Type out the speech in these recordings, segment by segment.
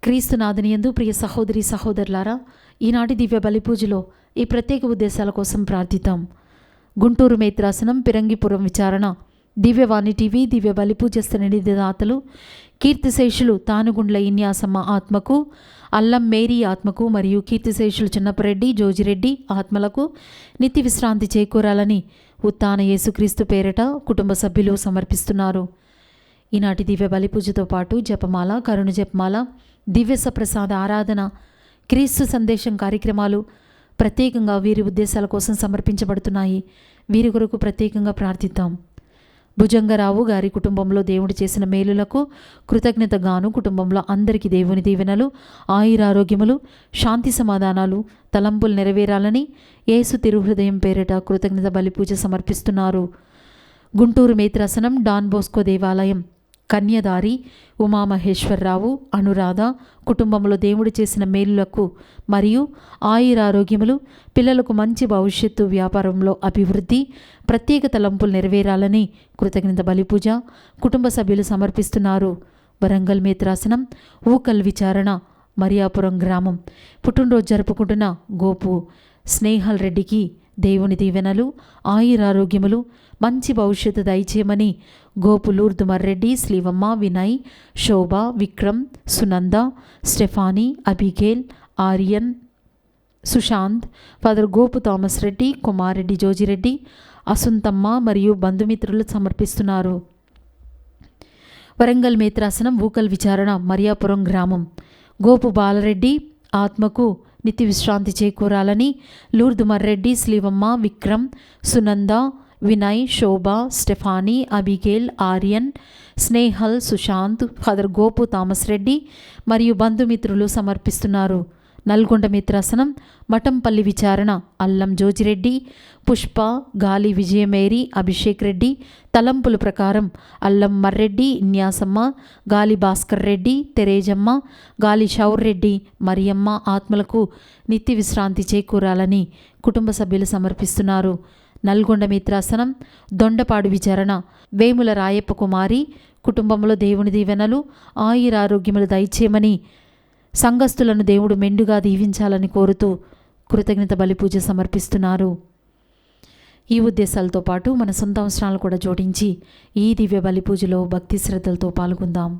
క్రీస్తునాథుని యందు ప్రియ సహోదరి సహోదరులారా, ఈనాటి దివ్య బలి పూజలో ఈ ప్రత్యేక ఉద్దేశాల కోసం ప్రార్థిద్దాం. గుంటూరు మేత్రాసనం, పిరంగిపురం విచారణ, దివ్యవాణి టీవీ, దివ్య బలి పూజస్థ నిధిదాతలు కీర్తిశేషులు తానుగుండ్ల ఇన్యాసమ్మ ఆత్మకు, అల్లం మేరీ ఆత్మకు మరియు కీర్తిశేషులు చిన్నపరెడ్డి, జోజిరెడ్డి ఆత్మలకు నిత్య విశ్రాంతి చేకూరాలని ఉత్తాన యేసుక్రీస్తు పేరిట కుటుంబ సభ్యులు సమర్పిస్తున్నారు. ఈనాటి దివ్య బలి పూజతో పాటు జపమాల, కరుణ జపమాల, దివ్య సప్రసాద ఆరాధన, క్రీస్తు సందేశం కార్యక్రమాలు ప్రత్యేకంగా వీరి ఉద్దేశాల కోసం సమర్పించబడుతున్నాయి. వీరి కొరకు ప్రత్యేకంగా ప్రార్థిద్దాం. భుజంగరావు గారి కుటుంబంలో దేవుడు చేసిన మేలులకు కృతజ్ఞతగాను కుటుంబంలో అందరికీ దేవుని దీవెనలు, ఆయురారోగ్యములు, శాంతి సమాధానాలు, తలంపులు నెరవేరాలని యేసు తిరుహృదయం పేరిట కృతజ్ఞత బలి పూజ సమర్పిస్తున్నారు. గుంటూరు మేత్రాసనం, డాన్ బోస్కో దేవాలయం కన్యదారి ఉమామహేశ్వరరావు, అనురాధ కుటుంబంలో దేవుడు చేసిన మేలులకు మరియు ఆయురారోగ్యములు, పిల్లలకు మంచి భవిష్యత్తు, వ్యాపారంలో అభివృద్ధి, ప్రత్యేక తలంపులు నెరవేరాలని కృతజ్ఞత బలిపూజ కుటుంబ సభ్యులు సమర్పిస్తున్నారు. వరంగల్ మేత్రాసనం, ఊకల్ విచారణ, మరియాపురం గ్రామం పుట్టినరోజు జరుపుకుంటున్న గోపు స్నేహల్ రెడ్డికి దేవుని దీవెనలు, ఆయురారోగ్యములు, మంచి భవిష్యత్తు దయచేయమని Gopu Lourdu Marreddy, Srivamma, Vinay, Shobha, Vikram, Sunanda, Stephanie, Abigail, Aryan, Sushant, father Gopu Thomas Reddy, Kumareddy Jojireddy, Asuntamma మరియు బంధుమిత్రులు సమర్పిస్తున్నారు. వరంగల్ మేత్రాసనం, ఊకల్ విచారణ, మరియాపురం గ్రామం గోపు బాలరెడ్డి ఆత్మకు నిత్య విశ్రాంతి చేకూరాలని Lourdu Marreddy, Srivamma, Vikram, Sunanda, Vinay, Shobha, Stephanie, Abigail, Aryan, Snehal, Sushant, father Gopu Thomas Reddy మరియు బంధుమిత్రులు సమర్పిస్తున్నారు. నల్గొండ మిత్రాసనం, మఠంపల్లి విచారణ, అల్లం జోజిరెడ్డి, పుష్ప, గాలి విజయమేరి, అభిషేక్ రెడ్డి తలంపుల ప్రకారం అల్లం మర్రెడ్డి, ఇన్యాసమ్మ, గాలి భాస్కర్ రెడ్డి, తెరేజమ్మ, గాలి షౌర్ రెడ్డి, మరియమ్మ ఆత్మలకు నిత్య విశ్రాంతి చేకూరాలని కుటుంబ సభ్యులు సమర్పిస్తున్నారు. నల్గొండ మిత్రాసనం, దొండపాడు విచారణ, వేముల రాయప్ప కుమారి కుటుంబంలో దేవుని దీవెనలు, ఆయురారోగ్యములు దయచేయమని సంఘస్థులను దేవుడు మెండుగా దీవించాలని కోరుతూ కృతజ్ఞత బలిపూజ సమర్పిస్తున్నారు. ఈ ఉద్దేశాలతో పాటు మన సొంత అవసరాలు కూడా జోడించి ఈ దివ్య బలిపూజలో భక్తి శ్రద్ధలతో పాల్గొందాం.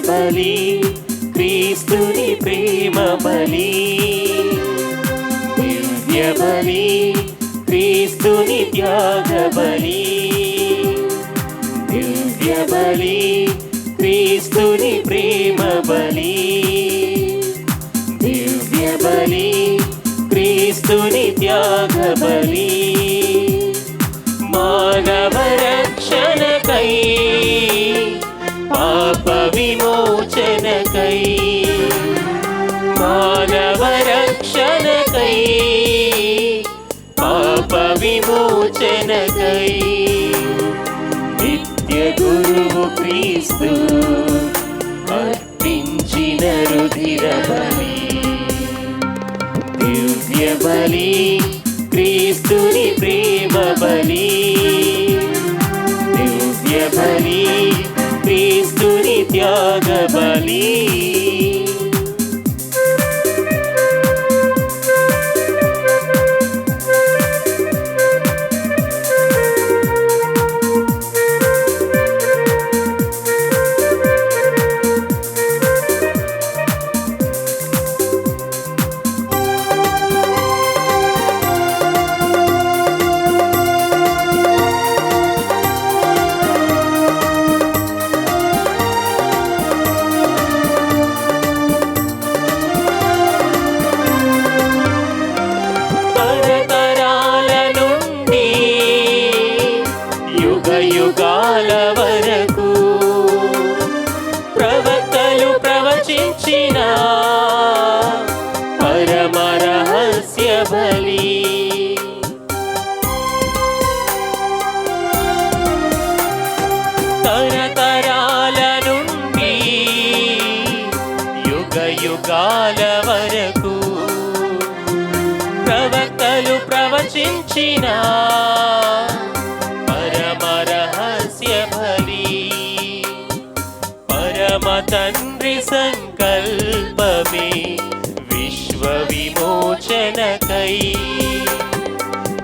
బలి క్రీస్తుని ప్రేమ బలి, దివ్య బలి క్రీస్తుని త్యాగ బలి, దివ్య బలి క్రీస్తుని ప్రేమ బలి, దివ్య బలి క్రీస్తుని త్యాగ బలి, మానవ రక్షణకై పాప విమోచనకై, మానవ రక్షణకై పాప విమోచనకై, నిత్య గురువు క్రీస్తు అర్పించిన రుధిర బలి, దివ్య బలి క్రీస్తుని ప్రేమ బలి, దివ్య బలి క్రీస్తుని త్యాగ బలి. యుగాల వరకు ప్రవక్తలు ప్రవచించిన పరమ రహస్య బలి తరతరాల నుండి యుగ యుగాల వరకు ప్రవక్తలు ప్రవచించిన పరమ రహస్య బలి పరమ తండ్రి సంకల్పమే విశ్వ విమోచనకై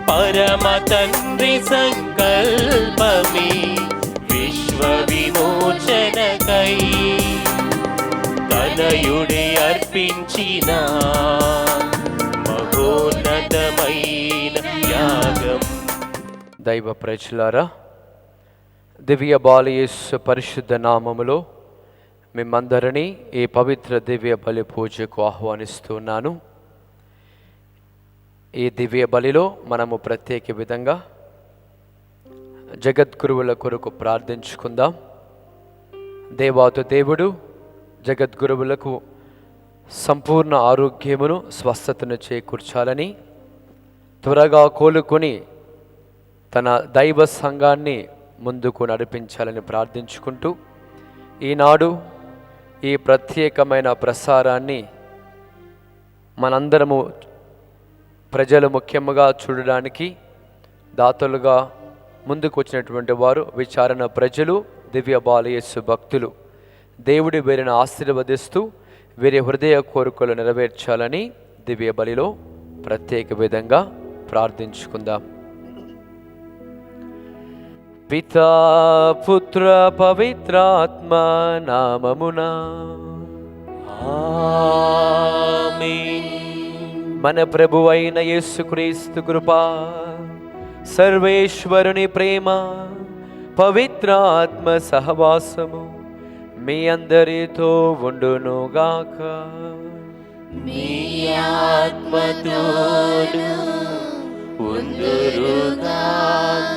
పరమ తండ్రి సంకల్పమే విశ్వ విమోచనకై తనయుడే అర్పించిన మహోన్నతమైన యాగం. దైవ ప్రజలారా, దివ్య బాలి యేసు పరిశుద్ధ నామములో మిమ్మందరినీ ఈ పవిత్ర దివ్య బలి పూజకు ఆహ్వానిస్తున్నాను. ఈ దివ్య బలిలో మనము ప్రత్యేక విధంగా జగద్గురువుల కొరకు ప్రార్థించుకుందాం. దేవాతి దేవుడు జగద్గురువులకు సంపూర్ణ ఆరోగ్యమును స్వస్థతను చేకూర్చాలని, త్వరగా కోలుకొని తన దైవ సంఘాన్ని ముందుకు నడిపించాలని ప్రార్థించుకుంటూ ఈనాడు ఈ ప్రత్యేకమైన ప్రసారాన్ని మనందరము ప్రజలు ముఖ్యంగా చూడడానికి దాతలుగా ముందుకు వచ్చినటువంటి వారు విచారణ ప్రజలు, దివ్య బాలి యేసు భక్తులు దేవుడి వీరిని ఆశీర్వదిస్తూ వీరి హృదయ కోరికలు నెరవేర్చాలని దివ్య బలిలో ప్రత్యేక విధంగా ప్రార్థించుకుందాం. పితా పుత్ర పవిత్రాత్మ నామమున ఆమేన్. మన ప్రభువైన యేసుక్రీస్తు కృపా, సర్వేశ్వరుని ప్రేమ, పవిత్రాత్మ సహవాసము మీ అందరితో ఉండునుగాక. మీ ఆత్మతోను ఉందురుగాక.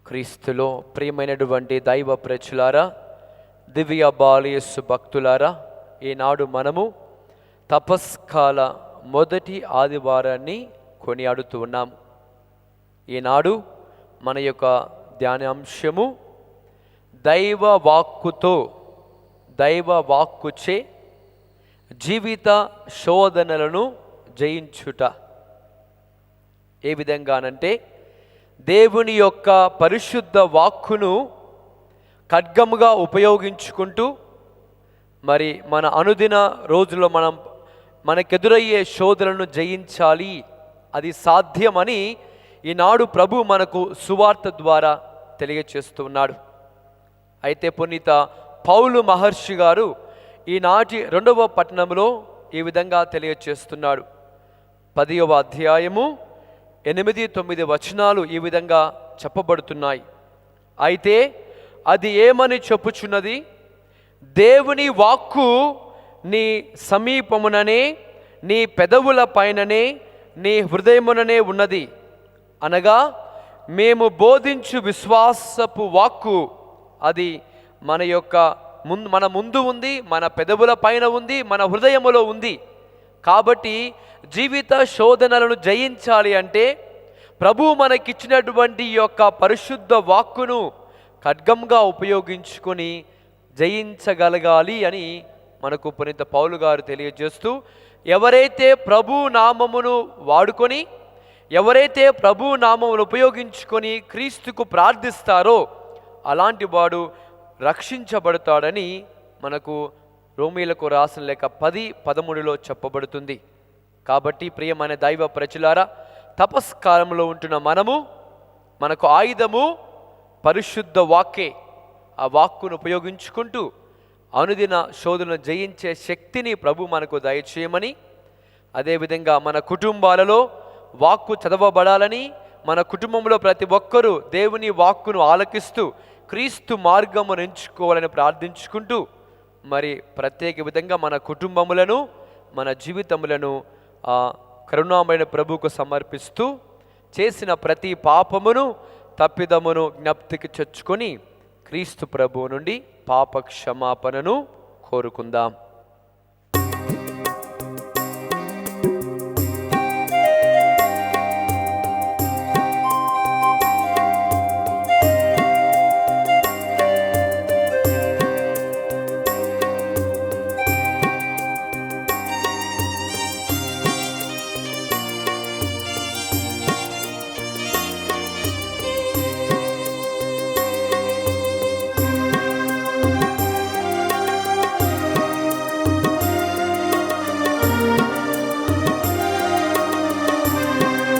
క్రీస్తులో ప్రియమైనటువంటి దైవ ప్రజలారా, దివ్య బాలి యేసు భక్తులారా, ఈనాడు మనము తపస్కాల మొదటి ఆదివారాన్ని కొనియాడుతూ ఉన్నాము. ఈనాడు మన యొక్క ధ్యానాంశము దైవ వాక్కుచే జీవిత శోధనలను జయించుట. ఏ విధంగానంటే దేవుని యొక్క పరిశుద్ధ వాక్కును ఖడ్గముగా ఉపయోగించుకుంటూ మరి మన అనుదిన రోజుల్లో మనకెదురయ్యే శోధనలను జయించాలి. అది సాధ్యమని ఈనాడు ప్రభు మనకు సువార్త ద్వారా తెలియచేస్తున్నాడు. అయితే పునీత పౌలు మహర్షి గారు ఈనాటి 2వ పట్టణంలో ఈ విధంగా తెలియచేస్తున్నాడు. 10వ అధ్యాయము 8-9 వచనాలు ఈ విధంగా చెప్పబడుతున్నాయి. అయితే అది ఏమని చెప్పుచున్నది? దేవుని వాక్కు నీ సమీపముననే, నీ పెదవుల పైననే, నీ హృదయముననే ఉన్నది. అనగా మేము బోధించు విశ్వాసపు వాక్కు అది మన ముందు ఉంది, మన పెదవుల పైన ఉంది, మన హృదయములో ఉంది. కాబట్టి జీవిత శోధనలను జయించాలి అంటే ప్రభు మనకిచ్చినటువంటి ఈ యొక్క పరిశుద్ధ వాక్కును ఖడ్గంగా ఉపయోగించుకొని జయించగలగాలి అని మనకు పునీత పౌలు గారు తెలియజేస్తూ, ఎవరైతే ప్రభు నామమును వాడుకొని, ఎవరైతే ప్రభు నామమును ఉపయోగించుకొని క్రీస్తుకు ప్రార్థిస్తారో అలాంటి వాడు రక్షించబడతాడని మనకు రోమీలకు రాసిన లేఖ 10:13 చెప్పబడుతుంది. కాబట్టి ప్రియమైన దైవ ప్రజలారా, తపస్కాలంలో ఉంటున్న మనకు ఆయుధము పరిశుద్ధ వాక్కే. ఆ వాక్కును ఉపయోగించుకుంటూ అనుదిన శోధనను జయించే శక్తిని ప్రభు మనకు దయచేయమని, అదేవిధంగా మన కుటుంబాలలో వాక్కు చదవబడాలని, మన కుటుంబంలో ప్రతి ఒక్కరూ దేవుని వాక్కును ఆలకిస్తూ క్రీస్తు మార్గమును ఎంచుకోవాలని ప్రార్థించుకుంటూ, మరి ప్రత్యేక విధంగా మన కుటుంబములను, మన జీవితములను కరుణామయుడైన ప్రభువుకు సమర్పిస్తూ, చేసిన ప్రతి పాపమును తప్పిదమును జ్ఞప్తికి తెచ్చుకొని క్రీస్తు ప్రభువు నుండి పాప క్షమాపణను కోరుకుందాం.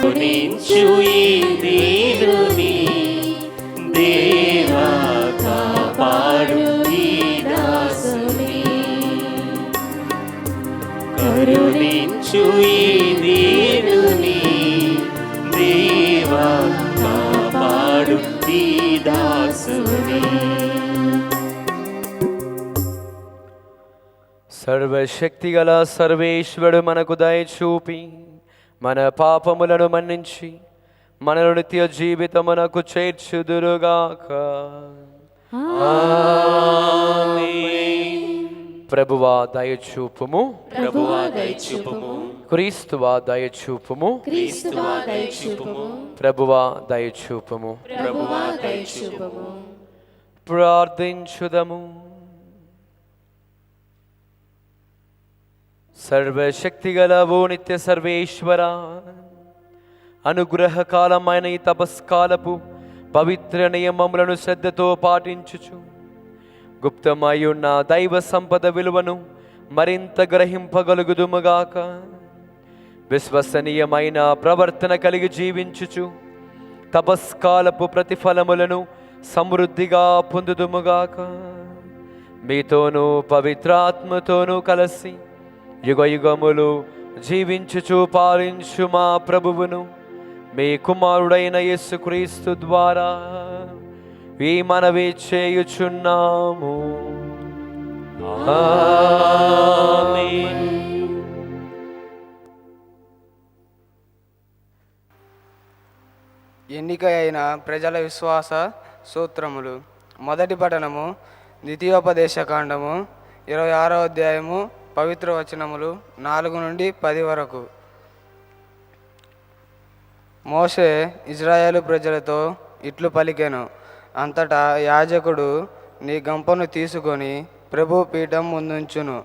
కరుణించు ఈ దీనుని దేవా, కాపాడు ఈ దాసుని. కరుణించు ఈ దీనుని దేవా, కాపాడు ఈ దాసుని. సర్వశక్తిగల సర్వేశ్వరుడు మనకు దయ చూపి మన పాపములను మన్నించి మనను నిత్య జీవితమునకు చేర్చుదురుగాక. ప్రభువా దయచూపుము, ప్రభువా దయచూపుము, క్రీస్తువా దయచూపుము, క్రీస్తువా దయచూపుము, ప్రభువా దయచూపుము. ప్రభువా దయచూపుము. ప్రార్థించుదము. సర్వశక్తిగలవు నిత్య సర్వేశ్వర, అనుగ్రహకాలమైన ఈ తపస్కాలపు పవిత్ర నియమములను శ్రద్ధతో పాటించుచు గుప్తమయ్యున్న దైవ సంపద విలువను మరింత గ్రహింపగలుగుదుముగాక. విశ్వసనీయమైన ప్రవర్తన కలిగి జీవించుచు తపస్కాలపు ప్రతిఫలములను సమృద్ధిగా పొందుదుముగాక. మీతోనూ పవిత్రాత్మతోనూ కలిసి యుగయుగములు జీవించుచు పాలించు మా ప్రభువును మీ కుమారుడైన యేసుక్రీస్తు ద్వారా ఈ మనవి చేయుచున్నాము. ఆమేన్. ఎన్నిక అయిన ప్రజల విశ్వాస సూత్రములు. మొదటి పఠనము ద్వితీయోపదేశకాండము 26వ అధ్యాయము పవిత్ర వచనములు 4 నుండి 10 వరకు. మోషే ఇజ్రాయేలు ప్రజలతో ఇట్లు పలికెను. అంతటా యాజకుడు నీ గంపను తీసుకొని ప్రభు పీఠం ముందుంచును.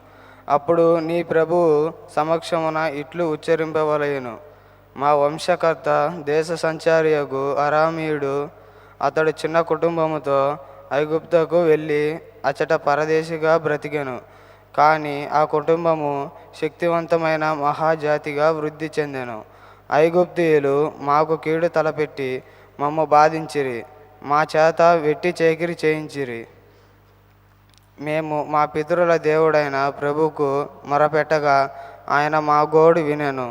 అప్పుడు నీ ప్రభువు సమక్షమున ఇట్లు ఉచ్చరింపవలయును. మా వంశకర్త దేశ సంచారియగు అరామీయుడు అతడు చిన్న కుటుంబముతో ఐగుప్తుకు వెళ్ళి అచట పరదేశిగా బ్రతికెను. కానీ ఆ కుటుంబము శక్తివంతమైన మహాజాతిగా వృద్ధి చెందెను. ఐగుప్తీయులు మాకు కీడు తలపెట్టి మమ్ము బాధించిరి, మా చేత వెట్టి చేకిరి చేయించిరి. మేము మా పితరుల దేవుడైన ప్రభువుకు మొరపెట్టగా ఆయన మా గోడు వినెను.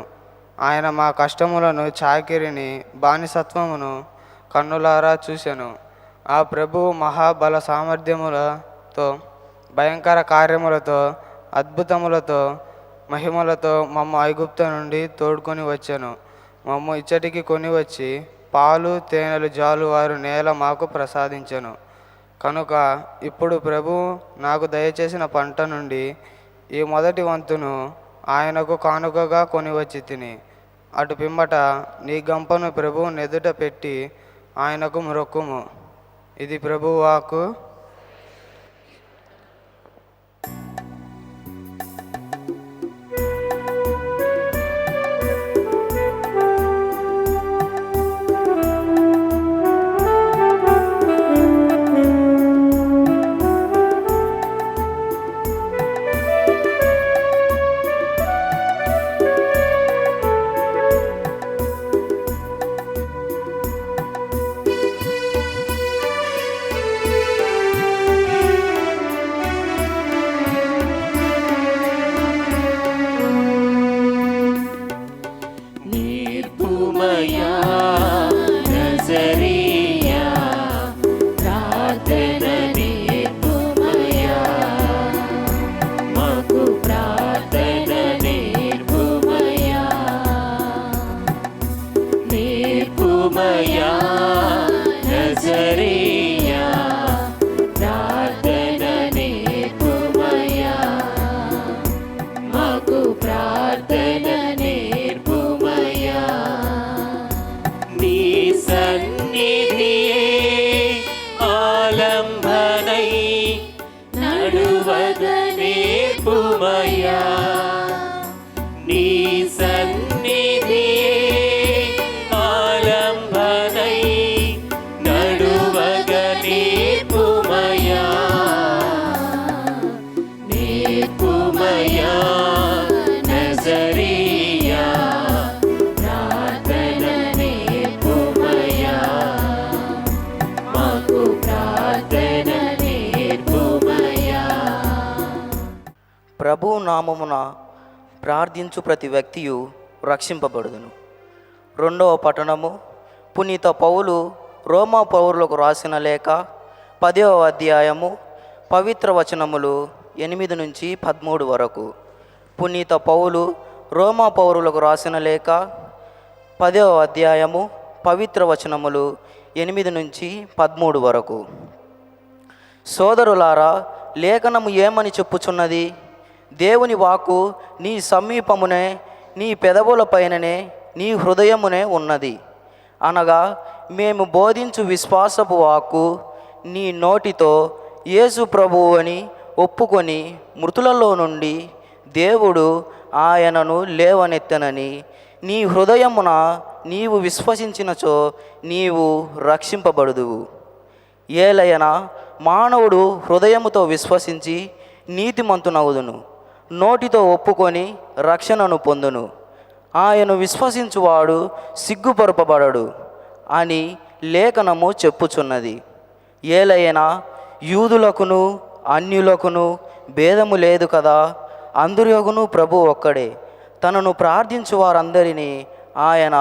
ఆయన మా కష్టములను, చాకిరిని, బానిసత్వమును కన్నులారా చూసెను. ఆ ప్రభువు మహాబల సామర్థ్యములతో, భయంకర కార్యములతో, అద్భుతములతో, మహిమలతో మమ్ము ఐగుప్తు నుండి తోడుకొని వచ్చెను. మమ్ము ఇచ్చటికి కొని వచ్చి పాలు తేనెలు జాలువారు నేల మాకు ప్రసాదించెను. కనుక ఇప్పుడు ప్రభు నాకు దయచేసిన పంట నుండి ఈ మొదటి వంతును ఆయనకు కానుకగా కొనివచ్చి తిని. అటు పిమ్మట నీ గంపను ప్రభు నెదుట పెట్టి ఆయనకు మ్రొక్కుము. ఇది ప్రభు వాక్కు. నేర్పుమయా నజరియా, ప్రార్థన నేర్పుమయా, మాకు ప్రార్థన నేర్పుమయా. నేర్పుమయా నజరేయా ప్రార్థన నేర్పుమయ్యా మాకు ప్రార్థన నేర్పుమయ్యా నీ సన్నిధియే ఆలంబనై నడువద నేర్పుమయ్యా నీ సన్నిధియే ఆలంబనై నడువగ నేర్పుమయ్యా నేర్పుమయ్యా నజరేయా ప్రార్థన నేర్పుమయ్యా మాకు ప్రార్థన నేర్పుమయ్యా. ప్రభు నామమున ప్రార్థించు ప్రతి వ్యక్తియు రక్షింపబడుదును. రెండవ పట్టణము పునీత పౌలు రోమా పౌరులకు రాసిన లేఖ 10వ అధ్యాయము పవిత్ర వచనములు 8 నుంచి 13 వరకు. పునీత పౌలు రోమా పౌరులకు రాసిన లేఖ 10వ అధ్యాయము పవిత్ర వచనములు 8 నుంచి 13 వరకు. సోదరులారా, లేఖనము ఏమని చెప్పుచున్నది? దేవుని వాక్కు నీ సమీపమునే, నీ పెదవులపైననే, నీ హృదయమునే ఉన్నది. అనగా మేము బోధించు విశ్వాసపు వాక్కు నీ నోటితో యేసు ప్రభువు అని ఒప్పుకొని మృతులలో నుండి దేవుడు ఆయనను లేవనెత్తనని నీ హృదయమున నీవు విశ్వసించినచో నీవు రక్షింపబడుదువు. ఏలయనా మానవుడు హృదయముతో విశ్వసించి నీతిమంతునవుదును, నోటితో ఒప్పుకొని రక్షణను పొందును. ఆయన విశ్వసించువాడు సిగ్గుపరపబడడు అని లేఖనము చెప్పుచున్నది. ఏలయనా యూదులకును అన్యులకును భేదము లేదు కదా, అందరియొగును ప్రభు ఒక్కడే. తనను ప్రార్థించు వారందరినీ ఆయన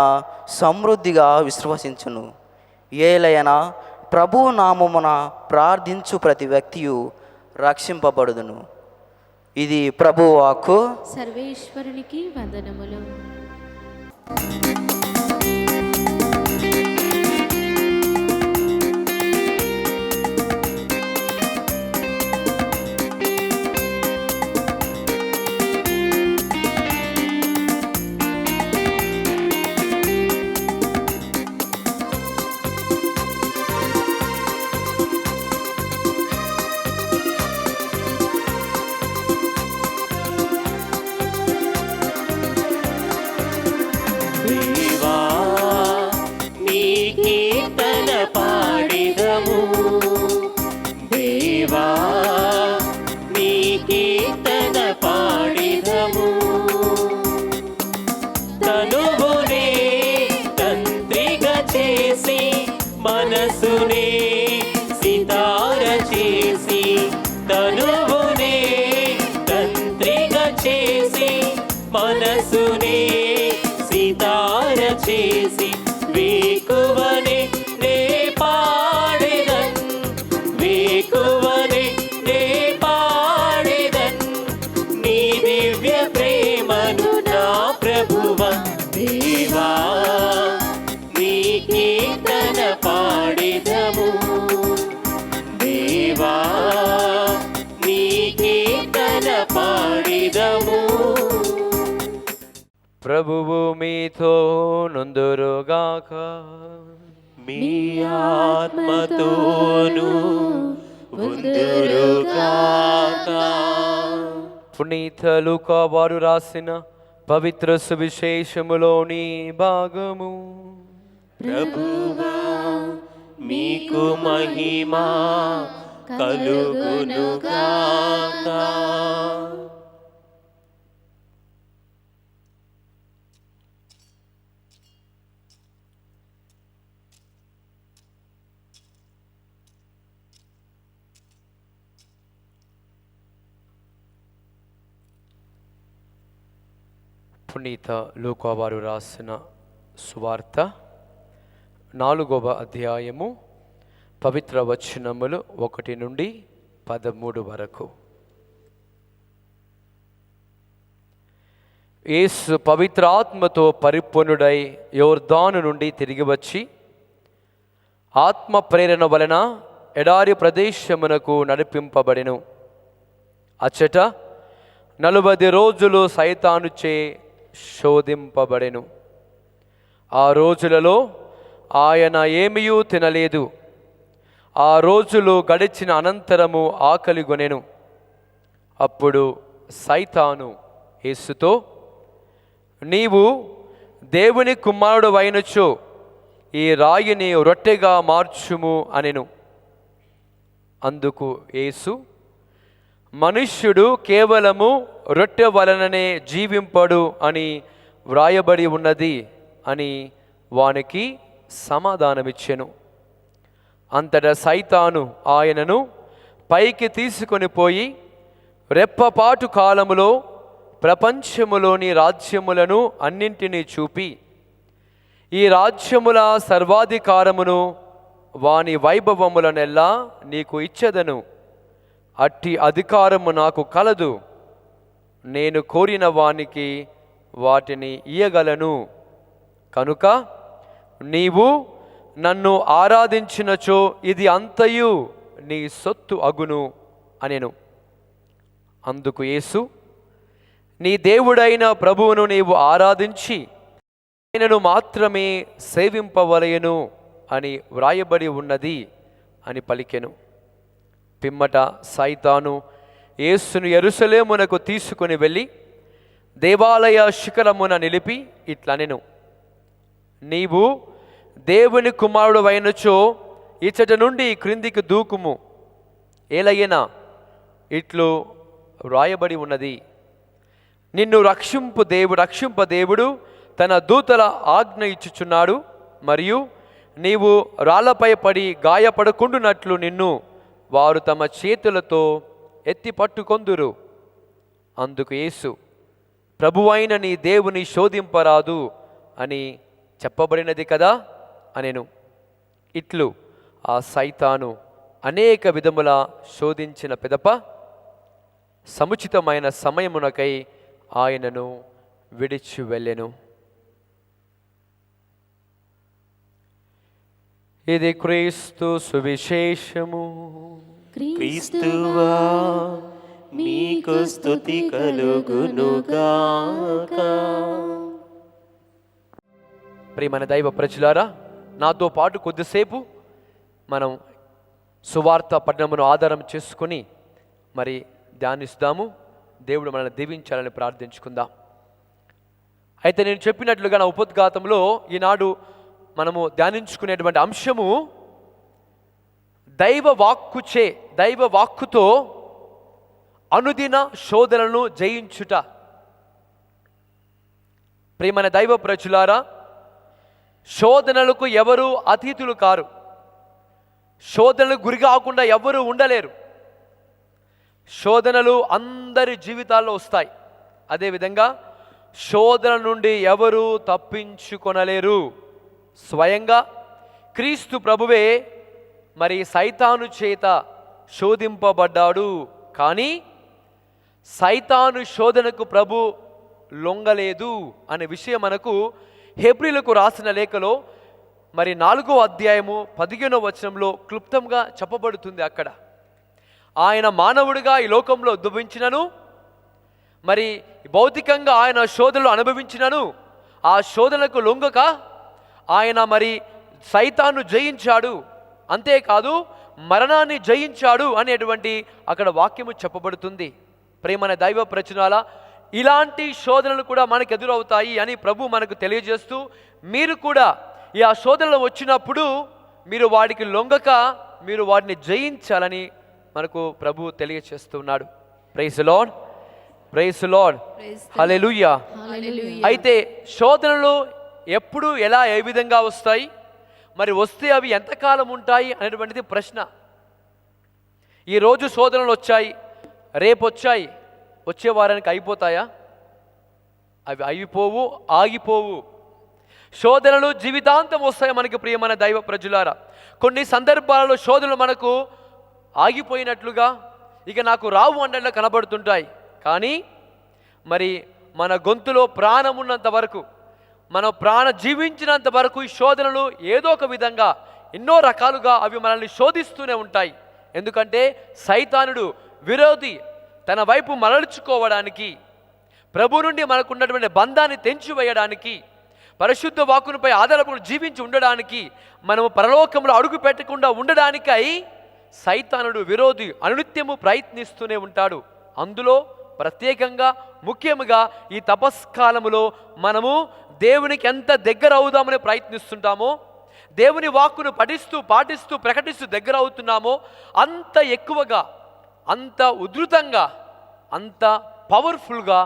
సమృద్ధిగా విశ్వసించును. ఏలయనా ప్రభు నామమున ప్రార్థించు ప్రతి వ్యక్తియు రక్షింపబడుదును. ఇది ప్రభు వాక్కు. సర్వేశ్వరునికి వందనములు. దేవా నీ కీర్తన పాడిదము, దేవా నీ కీర్తన పాడిదము. తనువునే తంత్రిగా చేసి మనసునే సితార చేసి, తనువునే తంత్రిగా చేసి మనసునే సితార చేసి, వేకువనే నే పాడెదన్, వేకువనే నే పాడెదన్ నీ దివ్య ప్రేమను నా ప్రభువ. దేవా నీ కీర్తన పాడెదము, దేవా నీ కీర్తన పాడెదము. ప్రభువు మీతో నుందురుగాక. మీ ఆత్మతోను ఉందురుగాక. పునీత లూకా వారు రాసిన పవిత్ర సువిశేషములోని భాగము. ప్రభువా మీకు మహిమ కలుగునుగాక. పునీత లూకా వారు రాసిన సువార్త 4వ అధ్యాయము పవిత్ర వచనములు 1 నుండి 13 వరకు. యేసు పవిత్ర ఆత్మతో పరిపూర్ణుడై యోర్దాను నుండి తిరిగి వచ్చి ఆత్మ ప్రేరణ వలన ఎడారి ప్రదేశమునకు నడిపింపబడెను. అచ్చట 40 రోజులు సైతానుచే శోధింపబడెను. ఆ రోజులలో ఆయన ఏమీయూ తినలేదు. ఆ రోజులు గడిచిన అనంతరము ఆకలిగొనెను. అప్పుడు సైతాను యేసుతో, నీవు దేవుని కుమారుడు అయినచో ఈ రాయిని రొట్టెగా మార్చుము అనెను. అందుకు యేసు, మనుష్యుడు కేవలము రొట్టె వలననే జీవింపడు అని వ్రాయబడి ఉన్నది అని వానికి సమాధానమిచ్చెను. అంతటా సైతాను ఆయనను పైకి తీసుకొని పోయి రెప్పపాటు కాలములో ప్రపంచములోని రాజ్యములను అన్నింటినీ చూపి, ఈ రాజ్యముల సర్వాధికారమును వాని వైభవములనెల్లా నీకు ఇచ్చెదను. అట్టి అధికారము నాకు కలదు. నేను కోరిన వానికి వాటిని ఇయ్యగలను. కనుక నీవు నన్ను ఆరాధించినచో ఇది అంతయు నీ సొత్తు అగును అనెను. అందుకు యేసు, నీ దేవుడైన ప్రభువును నీవు ఆరాధించి ఆయనను మాత్రమే సేవింపవలయను అని వ్రాయబడి ఉన్నది అని పలికెను. పిమ్మట సైతాను యేసును యెరూషలేమునకు తీసుకుని వెళ్ళి దేవాలయ శిఖరమున నిలిపి ఇట్లనెను, నీవు దేవుని కుమారుడు అయినచో ఇచ్చట నుండి క్రిందికి దూకుము. ఏలయ్యనా ఇట్లు వ్రాయబడి ఉన్నది, నిన్ను రక్షింప దేవుడు తన దూతల ఆజ్ఞ ఇచ్చుచున్నాడు. మరియు నీవు రాళ్లపై పడి గాయపడకుండునట్లు నిన్ను వారు తమ చేతులతో ఎత్తి పట్టుకొందురు. అందుకు యేసు, ప్రభువైన నీ దేవుని శోధింపరాదు అని చెప్పబడినది కదా అనెను. ఇట్లు ఆ సైతాను అనేక విధముల శోధించిన పిదప సముచితమైన సమయమునకై ఆయనను విడిచి వెళ్ళెను. ఇది క్రీస్తు సువిశేషము. క్రీస్తువా మీకు స్తుతి కలుగునుగాక. ప్రియమైన దైవ ప్రజలారా, నాతో పాటు కొద్దిసేపు మనం సువార్త పఠనమును ఆధారం చేసుకుని మరి ధ్యానిస్తాము. దేవుడు మనల్ని దీవించాలని ప్రార్థించుకుందాం. అయితే నేను చెప్పినట్లుగా నా ఉపోద్ఘాతంలో ఈనాడు మనము ధ్యానించుకునేటువంటి అంశము దైవ వాక్కుతో అనుదిన శోధనలను జయించుట. ప్రియమైన దైవ ప్రజలారా, శోధనలకు ఎవరు అతీతులు కారు. శోధనలకు గురి కాకుండా ఎవరు ఉండలేరు. శోధనలు అందరి జీవితాల్లో వస్తాయి. అదేవిధంగా శోధన నుండి ఎవరు తప్పించుకొనలేరు. స్వయంగా క్రీస్తు ప్రభువే మరి సైతాను చేత శోధింపబడ్డాడు. కానీ సైతాను శోధనకు ప్రభు లొంగలేదు అనే విషయం మనకు హెబ్రీలకు రాసిన లేఖలో మరి 4వ అధ్యాయము 15వ వచనంలో క్లుప్తంగా చెప్పబడుతుంది. అక్కడ ఆయన మానవుడిగా ఈ లోకంలో ఉద్భవించినను, మరి భౌతికంగా ఆయన శోధనలు అనుభవించినను, ఆ శోధనకు లొంగక ఆయన మరి సైతాను జయించాడు. అంతేకాదు మరణాన్ని జయించాడు అనేటువంటి అక్కడ వాక్యము చెప్పబడుతుంది. ప్రేమన దైవ ప్రచునాల ఇలాంటి శోధనలు కూడా మనకు ఎదురవుతాయి అని ప్రభు మనకు తెలియజేస్తూ, మీరు కూడా ఈ ఆ శోధనలు వచ్చినప్పుడు మీరు వాడికి లొంగక మీరు వాటిని జయించాలని మనకు ప్రభు తెలియజేస్తున్నాడు. ప్రైజ్ లార్డ్, ప్రైజ్ లార్డ్, హల్లెలూయా. అయితే శోధనలు ఎప్పుడు ఎలా ఏ విధంగా వస్తాయి, మరి వస్తే అవి ఎంతకాలం ఉంటాయి అనేటువంటిది ప్రశ్న. ఈరోజు శోధనలు వచ్చాయి, రేపు వచ్చాయి, వచ్చే వారానికి అయిపోతాయా? అవి అయిపోవు, ఆగిపోవు. శోధనలు జీవితాంతం వస్తాయి మనకి. ప్రియమైన దైవ ప్రజలారా, కొన్ని సందర్భాలలో శోధనలు మనకు ఆగిపోయినట్లుగా ఇక నాకు రావు అన్నట్లు కనబడుతుంటాయి. కానీ మరి మన గొంతులో ప్రాణం ఉన్నంత వరకు, మన జీవించినంత వరకు ఈ శోధనలు ఏదో ఒక విధంగా ఎన్నో రకాలుగా అవి మనల్ని శోధిస్తూనే ఉంటాయి. ఎందుకంటే సైతానుడు విరోధి తన వైపు మరల్చుకోవడానికి, ప్రభు నుండి మనకు ఉన్నటువంటి బంధాన్ని తెంచివేయడానికి, పరిశుద్ధ వాక్కునిపై ఆధారపడి జీవించి ఉండడానికి, మనము పరలోకంలో అడుగు పెట్టకుండా ఉండడానికై సైతానుడు విరోధి అనునిత్యము ప్రయత్నిస్తూనే ఉంటాడు. అందులో ప్రత్యేకంగా ముఖ్యముగా ఈ తపస్కాలములో మనము దేవునికి ఎంత దగ్గర అవుదామని ప్రయత్నిస్తుంటామో, దేవుని వాక్కును పాటిస్తూ ప్రకటిస్తూ దగ్గర అవుతున్నామో అంత ఎక్కువగా, అంత ఉధృతంగా, అంత పవర్ఫుల్గా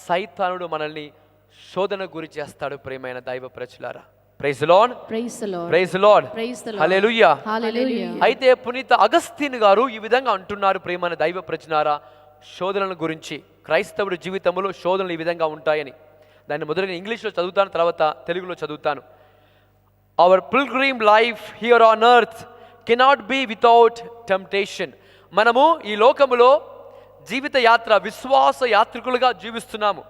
సైతానుడు మనల్ని శోధన గురి చేస్తాడు. ప్రియమైన దైవ ప్రజలారా, praise the lord, praise the lord, praise the lord, praise the lord, hallelujah, hallelujah. అయితే పునీత అగస్తిన్ గారు ఈ విధంగా అంటున్నారు. ప్రియమైన దైవ ప్రజలారా, శోధనల గురించి, క్రైస్తవుడి జీవితంలో శోధనలు ఈ విధంగా ఉంటాయని. దాన్ని మొదట నేను ఇంగ్లీష్లో చదువుతాను, తర్వాత తెలుగులో చదువుతాను. Our pilgrim life here on earth cannot be without temptation. మనము ఈ లోకములో జీవిత యాత్ర, విశ్వాస యాత్రికులుగా జీవిస్తున్నాము.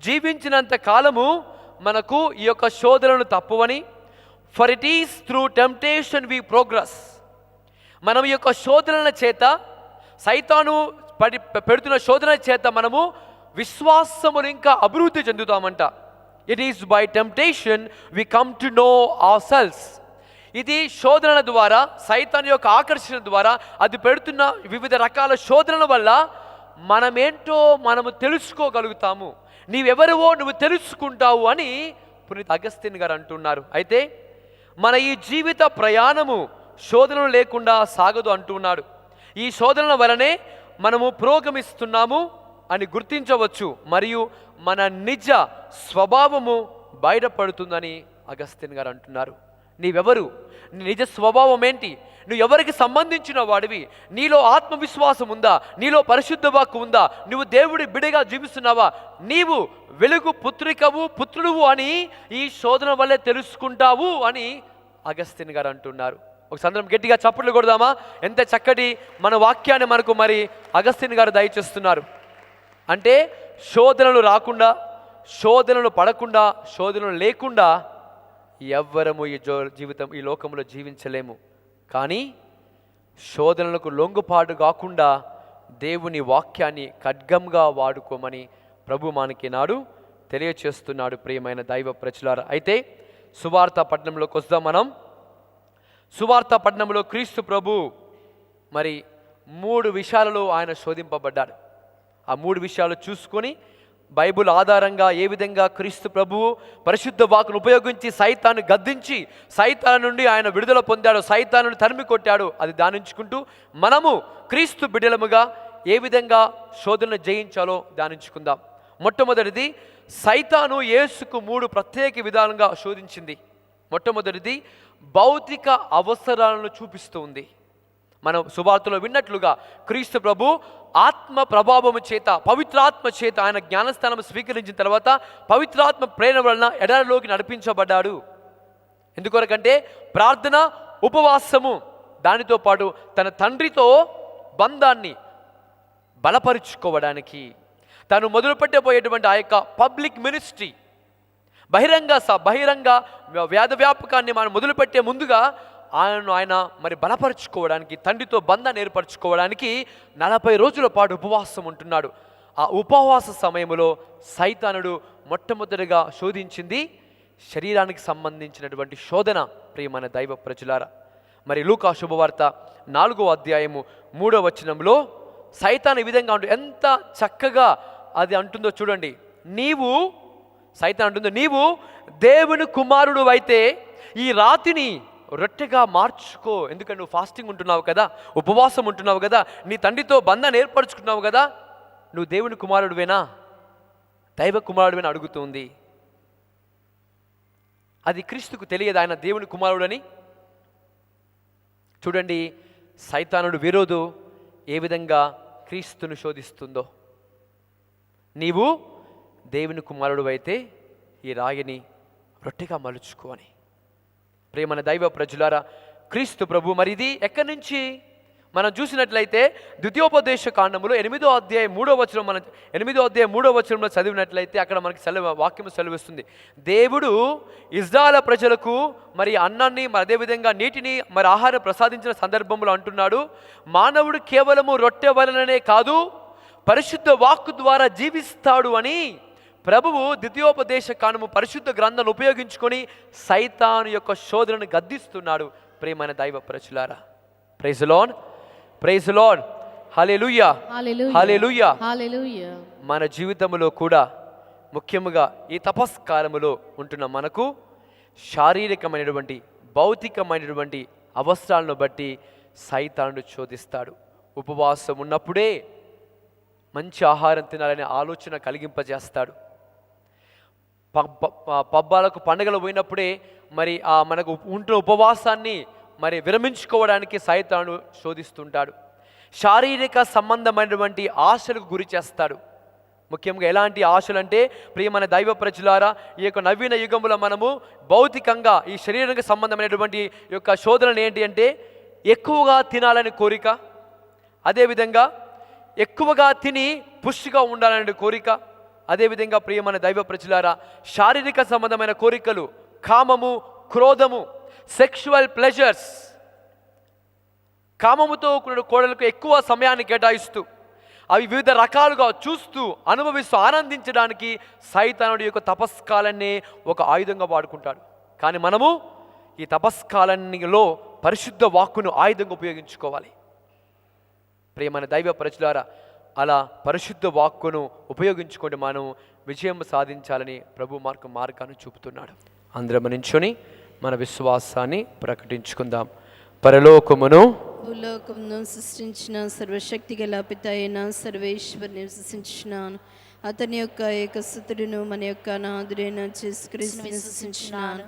జీవించినంత కాలము మనకు ఈ యొక్క శోధనలు తప్పవని, for it is through temptation we progress. మనం ఈ యొక్క శోధనల చేత, సైతాను పెడుతున్న శోధన చేత మనము విశ్వాసమును ఇంకా అభివృద్ధి చెందుతామంట. It is by temptation we come to know our selves. ఇది శోధనల ద్వారా, సైతాను యొక్క ఆకర్షణ ద్వారా, అది పెడుతున్న వివిధ రకాల శోధనల వల్ల మనమేంటో మనము తెలుసుకోగలుగుతాము. నీవెవరివో నువ్వు తెలుసుకుంటావు అని పునీత అగస్తిన్ గారు అంటున్నారు. అయితే మన ఈ జీవిత ప్రయాణము శోధనలు లేకుండా సాగదు అంటున్నాడు. ఈ శోధనల వలనే మనము పురోగమిస్తున్నాము అని గుర్తించవచ్చు, మరియు మన నిజ స్వభావము బయటపడుతుందని అగస్తిన్ గారు అంటున్నారు. నీవెవరు, నీ నిజ స్వభావం ఏంటి, నువ్వు ఎవరికి సంబంధించిన వాడివి, నీలో ఆత్మవిశ్వాసం ఉందా, నీలో పరిశుద్ధ వాక్కు ఉందా, నువ్వు దేవుడి బిడగా జీవిస్తున్నావా, నీవు వెలుగు పుత్రుడువు అని ఈ శోధన వల్లే తెలుసుకుంటావు అని అగస్తిన్ గారు అంటున్నారు. ఒక సందర్భం గట్టిగా చప్పట్లు కొడదామా? ఎంత చక్కటి మన వాక్యాన్ని మనకు మరి అగస్తిన్ గారు దయచేస్తున్నారు. అంటే శోధనలు రాకుండా, శోధనలు పడకుండా, శోధనలు లేకుండా ఎవ్వరము ఈ లోకంలో జీవించలేము. కానీ శోధనలకు లొంగుపాటు కాకుండా దేవుని వాక్యాన్ని ఖడ్గంగా వాడుకోమని ప్రభు మనకి నాడు తెలియచేస్తున్నాడు. ప్రియమైన దైవ ప్రజలారా, అయితే సువార్త పట్టణంలోకి వద్దాం. మనం సువార్త పట్టణంలో క్రీస్తు ప్రభు మరి 3 విషయాలలో ఆయన శోధింపబడ్డాడు. ఆ 3 విషయాలు చూసుకొని బైబుల్ ఆధారంగా ఏ విధంగా క్రీస్తు ప్రభువు పరిశుద్ధ వాక్కును ఉపయోగించి సైతాన్ని గద్దించి సైతాను నుండి ఆయన విడుదల పొందాడు, సైతాను తరిమి కొట్టాడు, అది ధ్యానించుకుంటూ మనము క్రీస్తు బిడ్డలముగా ఏ విధంగా శోధనను జయించాలో ధ్యానించుకుందాం. మొట్టమొదటిది, సైతాను యేసుకు 3 ప్రత్యేక విధాలుగా శోధించింది. మొట్టమొదటిది భౌతిక అవసరాలను చూపిస్తూ ఉంది. మనం సువార్తలో విన్నట్లుగా క్రీస్తు ప్రభు ఆత్మ ప్రభావము చేత, పవిత్రాత్మ చేత ఆయన జ్ఞానస్థానం స్వీకరించిన తర్వాత పవిత్రాత్మ ప్రేరణ వలన ఎడారిలోకి నడిపించబడ్డాడు. ఎందుకొరకంటే ప్రార్థన, ఉపవాసము, దానితో పాటు తన తండ్రితో బంధాన్ని బలపరుచుకోవడానికి, తను మొదలుపెట్టబోయేటువంటి ఆ యొక్క పబ్లిక్ మినిస్ట్రీ, బహిరంగ వ్యాధ వ్యాపకాన్ని మనం మొదలుపెట్టే ముందుగా ఆయన మరి బలపరుచుకోవడానికి, తండ్రితో బంధాన్ని ఏర్పరచుకోవడానికి 40 రోజుల పాటు ఉపవాసం ఉంటున్నాడు. ఆ ఉపవాస సమయంలో సైతానుడు మొట్టమొదటిగా శోధించింది శరీరానికి సంబంధించినటువంటి శోధన. ప్రియమైన దైవ ప్రజలారా, మరి లూకా శుభవార్త 4వ అధ్యాయము 3వ వచనంలో సైతాను ఈ విధంగా ఎంత చక్కగా అది అంటుందో చూడండి. సైతాన్ అంటుందో, నీవు దేవుని కుమారుడు అయితే ఈ రాతిని రొట్టెగా మార్చుకో. ఎందుకంటే నువ్వు ఫాస్టింగ్ ఉంటున్నావు కదా, ఉపవాసం ఉంటున్నావు కదా, నీ తండ్రితో బంధాన్ని ఏర్పరచుకున్నావు కదా, నువ్వు దేవుని కుమారుడువేనా, దైవ కుమారుడువేనా అడుగుతుంది. అది క్రీస్తుకు తెలియదు ఆయన దేవుని కుమారుడని. చూడండి సైతానుడు విరోధు ఏ విధంగా క్రీస్తును శోధిస్తుందో. నీవు దేవుని కుమారుడు అయితే ఈ రాయిని రొట్టెగా మలుచుకో అని. ప్రియమైన దైవ ప్రజలారా, క్రీస్తు ప్రభు మరి ఇది ఎక్కడి నుంచి మనం చూసినట్లయితే ద్వితీయోపదేశ కాండములో 8వ అధ్యాయం 3వ వచనం, మనం 8వ అధ్యాయం 3వ వచనంలో చదివినట్లయితే అక్కడ మనకి వాక్యం సెలవిస్తుంది. దేవుడు ఇజ్రాయేలు ప్రజలకు మరి అన్నాన్ని, మరి అదేవిధంగా నీటిని, మరి ఆహారం ప్రసాదించిన సందర్భంలో అంటున్నాడు, మానవుడు కేవలము రొట్టె వలననే కాదు పరిశుద్ధ వాక్కు ద్వారా జీవిస్తాడు అని ప్రభువు ద్వితీయోపదేశ కాండము పరిశుద్ధ గ్రంథాన్ని ఉపయోగించుకొని సైతాను యొక్క శోధనను గద్దిస్తున్నాడు. ప్రియమైన దైవ ప్రజలారా, praise lord, praise lord, hallelujah, హల్లెలూయా. హల్లెలూయా. మన జీవితంలో కూడా ముఖ్యముగా ఈ తపస్కాలములో ఉంటున్న మనకు శారీరకమైనటువంటి భౌతికమైనటువంటి అవసరాలను బట్టి సైతానుడు శోధిస్తాడు. ఉపవాసం ఉన్నప్పుడే మంచి ఆహారం తినాలనే ఆలోచన కలిగింపజేస్తాడు. పబ్బాలకు పండుగలు పోయినప్పుడే మరి మనకు ఉంటున్న ఉపవాసాన్ని మరి విరమించుకోవడానికి సైతాను శోధిస్తుంటాడు. శారీరక సంబంధమైనటువంటి ఆశలకు గురి చేస్తాడు. ముఖ్యంగా ఎలాంటి ఆశలు అంటే, ప్రియమైన దైవ ప్రజలారా, ఈ యొక్క నవీన యుగంలో మనము భౌతికంగా ఈ శరీరానికి సంబంధమైనటువంటి యొక్క శోధనలు ఏంటి అంటే, ఎక్కువగా తినాలని కోరిక, అదేవిధంగా ఎక్కువగా తిని పుష్టిగా ఉండాలనే కోరిక, అదేవిధంగా ప్రియమైన దైవ ప్రజలారా శారీరక సంబంధమైన కోరికలు, కామము, క్రోధము, సెక్షువల్ ప్లెజర్స్, కామముతో కూడిన కోడలకు ఎక్కువ సమయాన్ని కేటాయిస్తూ అవి వివిధ రకాలుగా చూస్తూ అనుభవిస్తూ ఆనందించడానికి సైతానుడి యొక్క తపస్కాలాన్ని ఒక ఆయుధంగా వాడుకుంటాడు. కానీ మనము ఈ తపస్కాలంలో పరిశుద్ధ వాక్కును ఆయుధంగా ఉపయోగించుకోవాలి. ప్రియమైన దైవ ప్రజలారా, అలా పరిశుద్ధ వాక్కును ఉపయోగించుకొని మనం విజయం సాధించాలని ప్రభు మార్గాన్ని చూపుతున్నాడు. అందరం నించుని మన విశ్వాసాన్ని ప్రకటించుకుందాం. పరలోకమును భూలోకమును సృష్టించిన సర్వశక్తి గల పిత అయిన సర్వేశ్వరుని విశ్వసించున్నాను. అతని యొక్క ఏకసుతుడును మన యొక్క నాథుడైన యేసుక్రీస్తుని విశ్వసించున్నాను.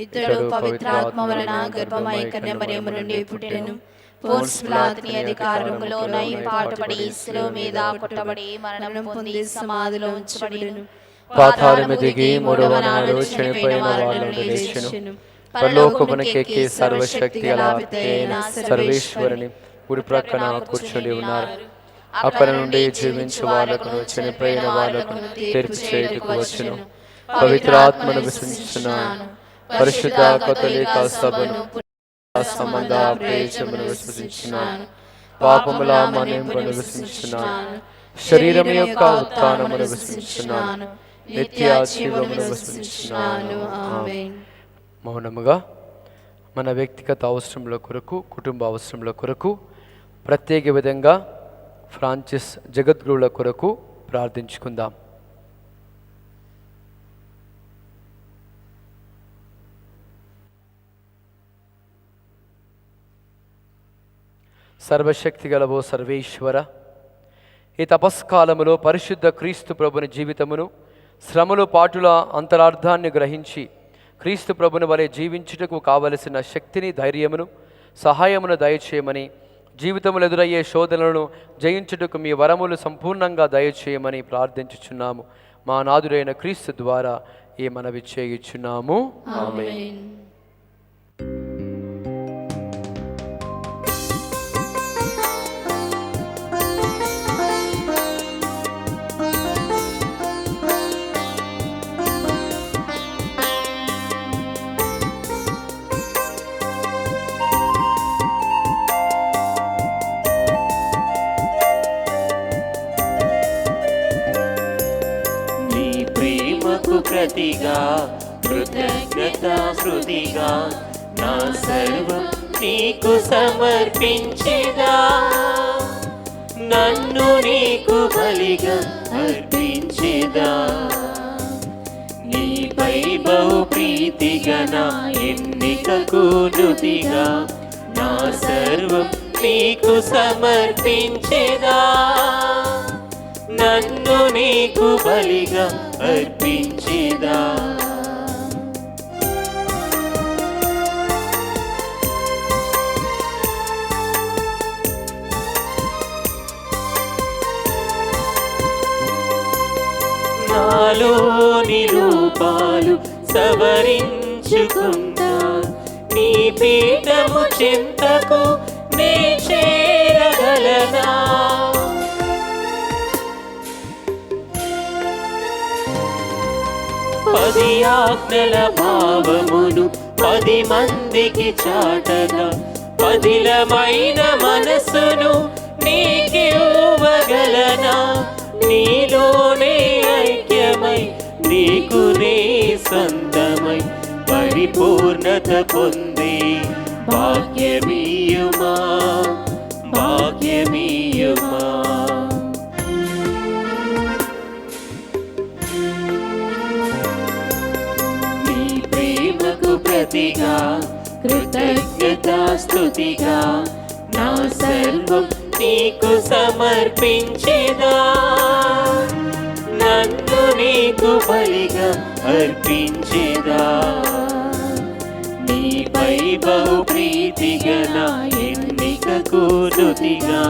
ఇతడు పవిత్రాత్మ వలన గర్భమై కన్య మరియమ్మ నుండి పుట్టెను. పోన్సు పిలాతుని అధికారములో నయింపాటబడి శిలువ మీద కొట్టబడి మరణం పొంది సమాధిలో ఉంచబడెను. పాతాళము దిగి మూడవ నాడు చనిపోయిన వారిలో లేచెను. పరలోకమునకెక్కి సర్వశక్తి గల పితయైన సర్వేశ్వరుని కుడి ప్రక్కన కూర్చొని ఉన్నారు. అక్కడ నుండి జీవించు వాళ్ళకును చనిపోయిన వాళ్ళకును తీర్పు చేయుటకు వచ్చును. పవిత్రాత్మను విశ్వసించుచున్నాను. పరిశుద్ధ కథోలిక సభను సంబంధ ప్రేయమును విశ్వసించుచున్నాను. పాపముల మన్నింపును విశ్వసించుచున్నాను. శరీరం యొక్క ఉత్థానమును విశ్వసించుచున్నాను. నిత్య జీవమును విశ్వసించుచున్నాను. ఆమేన్. మౌనముగా మన వ్యక్తిగత అవసరముల కొరకు, కుటుంబ అవసరముల కొరకు, ప్రత్యేక విధంగా ఫ్రాన్సిస్ జగద్గురువుల కొరకు ప్రార్థించుకుందాం. సర్వశక్తి గలవో సర్వేశ్వర, ఈ తపస్కాలములో పరిశుద్ధ క్రీస్తు ప్రభుని జీవితమును, శ్రమలు పాటుల అంతరార్థాన్ని గ్రహించి క్రీస్తు ప్రభుని వలె జీవించుటకు కావలసిన శక్తిని, ధైర్యమును, సహాయమును దయచేయమని, జీవితములు ఎదురయ్యే శోధనలను జయించుటకు మీ వరములు సంపూర్ణంగా దయచేయమని ప్రార్థించుచున్నాము. మా నాథుడైన క్రీస్తు ద్వారా ఈ మనవి చేయుచున్నాము. ఆమేన్. ప్రతిగా కృతజ్ఞతా శృతిగా నా సర్వం నీకు సమర్పించేదా, నన్ను నీకు బలిగా అర్పించేదా. నీపై బహు ప్రీతిగా నా ఎన్నికకు నుతిగా నా సర్వం నీకు సమర్పించేదా, నన్ను నీకు బలిగా అర్పించేదా. నాలోని రూపాలు సవరించుకుంటా, నీ పీఠము చింతకు నే చేర 10 ఆజ్ఞల భావమును 10 మందికి చాటగా పదిలమైన మనసును నీకివ్వగలనా? నీలోనే ఐక్యమై నీకు నీ సొంతమై పరిపూర్ణత పొంది భాగ్యమీయుమా, భాగ్యమీయుమా. నీ ప్రేమకు ప్రతిగా కృతజ్ఞతాస్తుతిగా నా సర్వం నీకు సమర్పించేదా. నన్ను నీకు బలిగా అర్పించేదా. నీపై బహు ప్రీతిగా నా ఎన్నికకు నుతిగా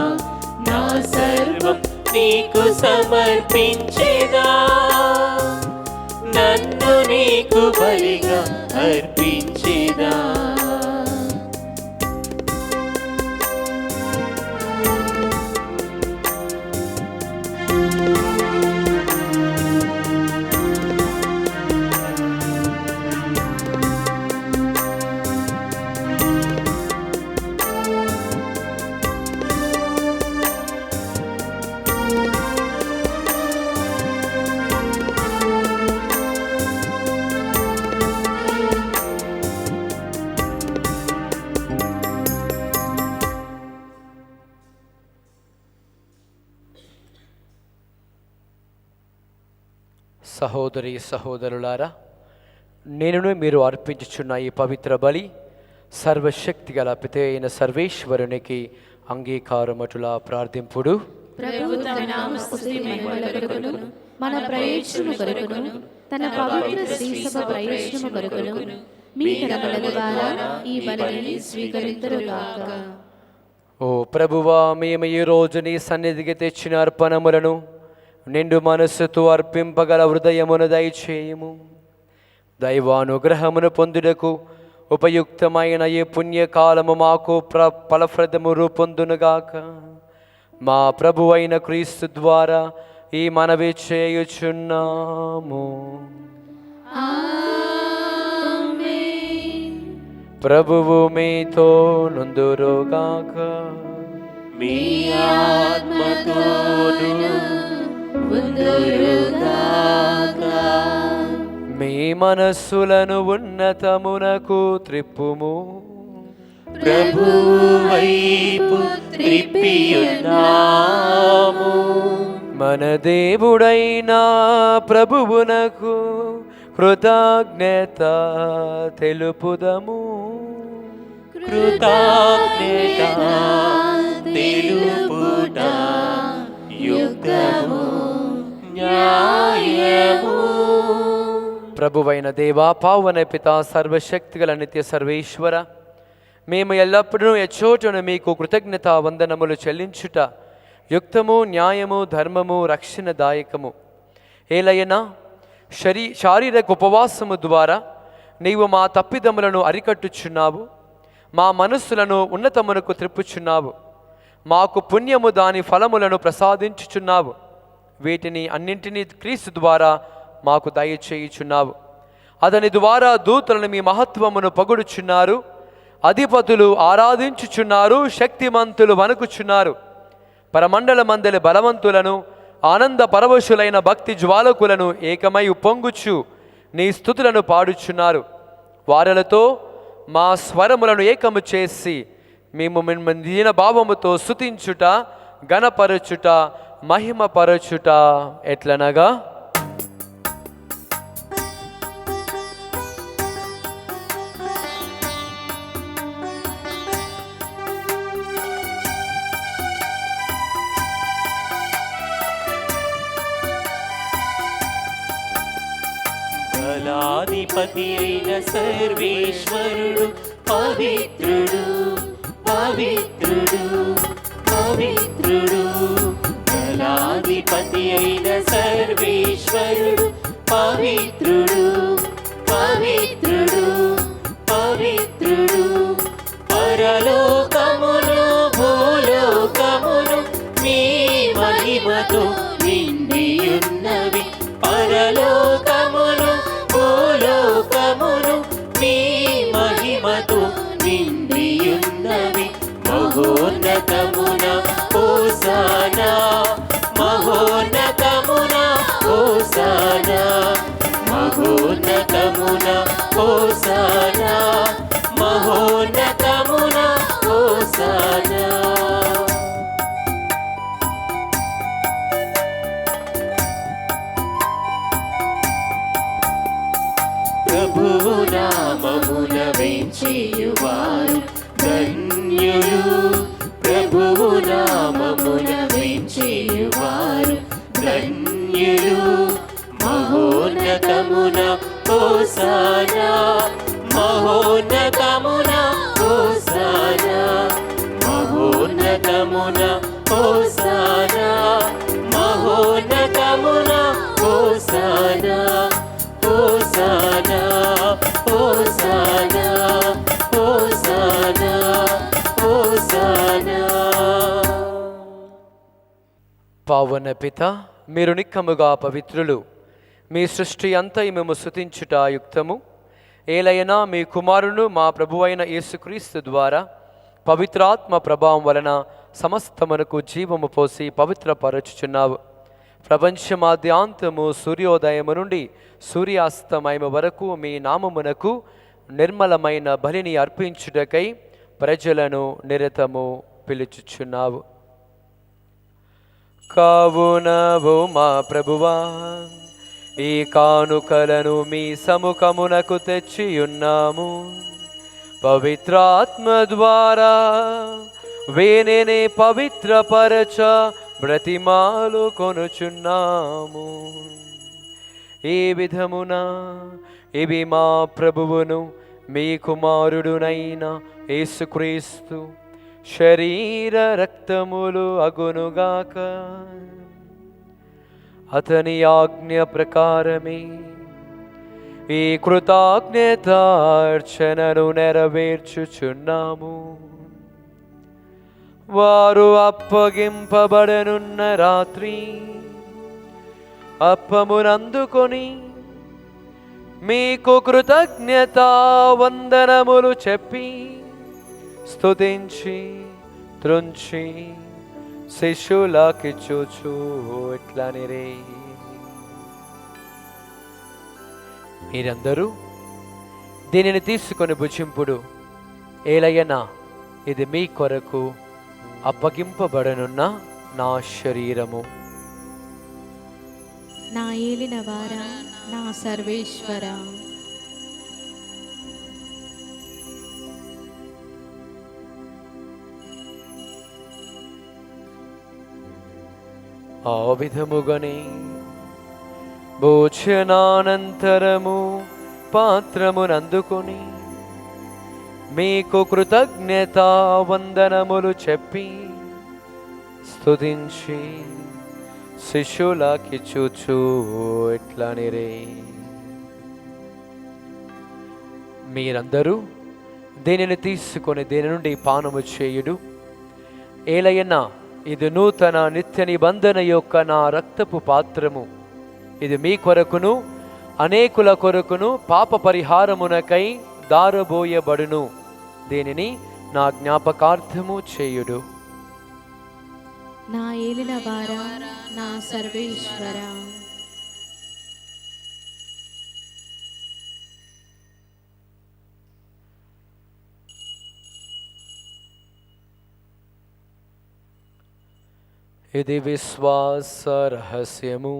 నా సర్వం నీకు సమర్పించేదా. నన్ను నీకు బలిగా అర్పించేదా. సహోదరి సహోదరులారా, నేనును మీరు అర్పించుచున్న ఈ పవిత్ర బలి సర్వశక్తి గల పిత అయిన సర్వేశ్వరునికి అంగీకారమటులా ప్రార్థింపుడు. ప్రభు తన నామస్తుతి మహిమల కొరకును మన ప్రయోజనము కొరకును తన పవిత్ర శ్రీసభ ప్రయోజనము కొరకును మీ కరముల ద్వారా ఈ బలిని స్వీకరింతురుగాక. ఓ ప్రభువా, మేము ఈ రోజు నీ సన్నిధికి తెచ్చిన అర్పణములను నిండు మనస్సుతో అర్పింపగల హృదయమును దయచేయము. దైవానుగ్రహమును పొందుటకు ఉపయుక్తమైన ఈ పుణ్యకాలము మాకు ఫలప్రదము రూపొందునుగాక. మా ప్రభు అయిన క్రీస్తు ద్వారా ఈ మనవి చేయుచున్నాము. ప్రభువు మీతో నుందురుగాక. మీ ఆత్మతోను మీ మనస్సులను ఉన్నతమునకు త్రిప్పుము. ప్రభు వైపు త్రిప్పియున్నాము. మన దేవుడైన ప్రభువునకు కృతజ్ఞత తెలుపుదము. కృతజ్ఞత తెలుపుట యుక్తము, న్యాయము. ప్రభువైన దేవా, పావన పిత, సర్వశక్తిగల నిత్య సర్వేశ్వర, మేము ఎల్లప్పుడూ ఎచ్చోటను మీకు కృతజ్ఞత వందనములు చెల్లించుట యుక్తము, న్యాయము, ధర్మము, రక్షణదాయకము. ఏలయనా శారీరక ఉపవాసము ద్వారా నీవు మా తప్పిదములను అరికట్టుచున్నావు, మా మనస్సులను ఉన్నతమునకు త్రిప్పుచున్నావు, మాకు పుణ్యము దాని ఫలములను ప్రసాదించుచున్నావు. వీటిని అన్నింటినీ క్రీస్తు ద్వారా మాకు దయచేయుచున్నావు. అతని ద్వారా దూతలను మీ మహత్వమును పొగుడుచున్నారు, అధిపతులు ఆరాధించుచున్నారు, శక్తిమంతులు వణుకుచున్నారు. పరమండల మందలి బలవంతులను, ఆనంద పరవశులైన భక్తి జ్వాలకులను ఏకమై ఉప్పొంగుచు నీ స్తుతులను పాడుచున్నారు. వారలతో మా స్వరములను ఏకము చేసి మేము మిమ్మల్ని దీన భావముతో స్తుతించుట, గణపరచుట, మహిమపరచుట ఎట్లనగా, బలాధిపతి అయిన సర్వేశ్వరుడు పవిత్రుడు, పవిత్రుడు, పవిత్రుడు. బలాధిపతి అయిన సర్వేశ్వరుడు పవిత్రుడు, పవిత్రుడు, పవిత్రుడు. పరలోకమును భూలోకమును మీ మహిమతో నిండియున్నవి. పరలోకమును భూలోకమును మహోన్నతమున హోసానా, మహోన్నతమున హోసానా, మహోన్నతమున హోసానా, మహోన్నతమున హోసానా. ప్రభువు నామమున వేంచేయువారు ధన్యులు, ప్రభువు నామమున వేంచేయువారు ధన్యులు. మహోన్నతమున హోసానా, మహోన్నతమున హోసానా, మహోన్నతమున హోసానా, మహోన్నతమున hosanna, hosanna, hosanna, hosanna, hosanna. పావన పిత, మీరు నిక్కముగా పవిత్రులు, మీ సృష్టి అంతా మేము స్తుతించుట యుక్తము. ఏలైనా మీ కుమారును మా ప్రభువైన యేసుక్రీస్తు ద్వారా పవిత్రాత్మ ప్రభావం వలన సమస్తమునకు జీవము పోసి పవిత్రపరచుచున్నావు. ప్రపంచమాద్యాంతము సూర్యోదయము నుండి సూర్యాస్తమయము వరకు మీ నామమునకు నిర్మలమైన బలిని అర్పించుటకై ప్రజలను నిరతము పిలుచుచున్నావు. కావునవు మా ప్రభువా, ఈ కానుకలను మీ సముఖమునకు తెచ్చియున్నాము. పవిత్రాత్మ ద్వారా వేనిని పవిత్రపరచ బ్రతిమాలు కొనుచున్నాము. ఈ విధమున ఇవి మా ప్రభువును మీ కుమారుడునైన యేసుక్రీస్తు శరీర రక్తములు అగునుగాక. అతని ఆజ్ఞ ప్రకారమే ఈ కృతజ్ఞతార్చనను నెరవేర్చుచున్నాము. వారు అప్పగింపబడనున్న రాత్రి అప్పమునందుకొని మీకు కృతజ్ఞతా వందనములు చెప్పి స్తుతించి త్రుంచి శిష్యులకిచ్చుచు ఇట్లనిరే, మీరందరూ దీనిని తీసుకొని భుజింపుడు. ఏలయనా ఇది మీ కొరకు అప్పగింపబడనున్న నా శరీరము. నా ఏలినవారా, నా సర్వేశ్వరా, ఆ విధముగానే భోజనానంతరము పాత్రమునందుకొని మీకు కృతజ్ఞతా వందనములు చెప్పి స్తుతించి శిష్యులకిచ్చుచు ఇట్లనిరే, మీరందరూ దీనిని తీసుకొని దీని నుండి పానము చేయుడు. ఏలయనా ఇది నూతన నిత్య నిబంధన యొక్క నా రక్తపు పాత్రము. ఇది మీ కొరకును అనేకుల కొరకును పాప పరిహారమునకై దారబోయబడును. దీనిని నా జ్ఞాపకార్థము చేయుడు. నా ఏలినవారా, నా సర్వేశ్వరా. ఇది విశ్వాస రహస్యము.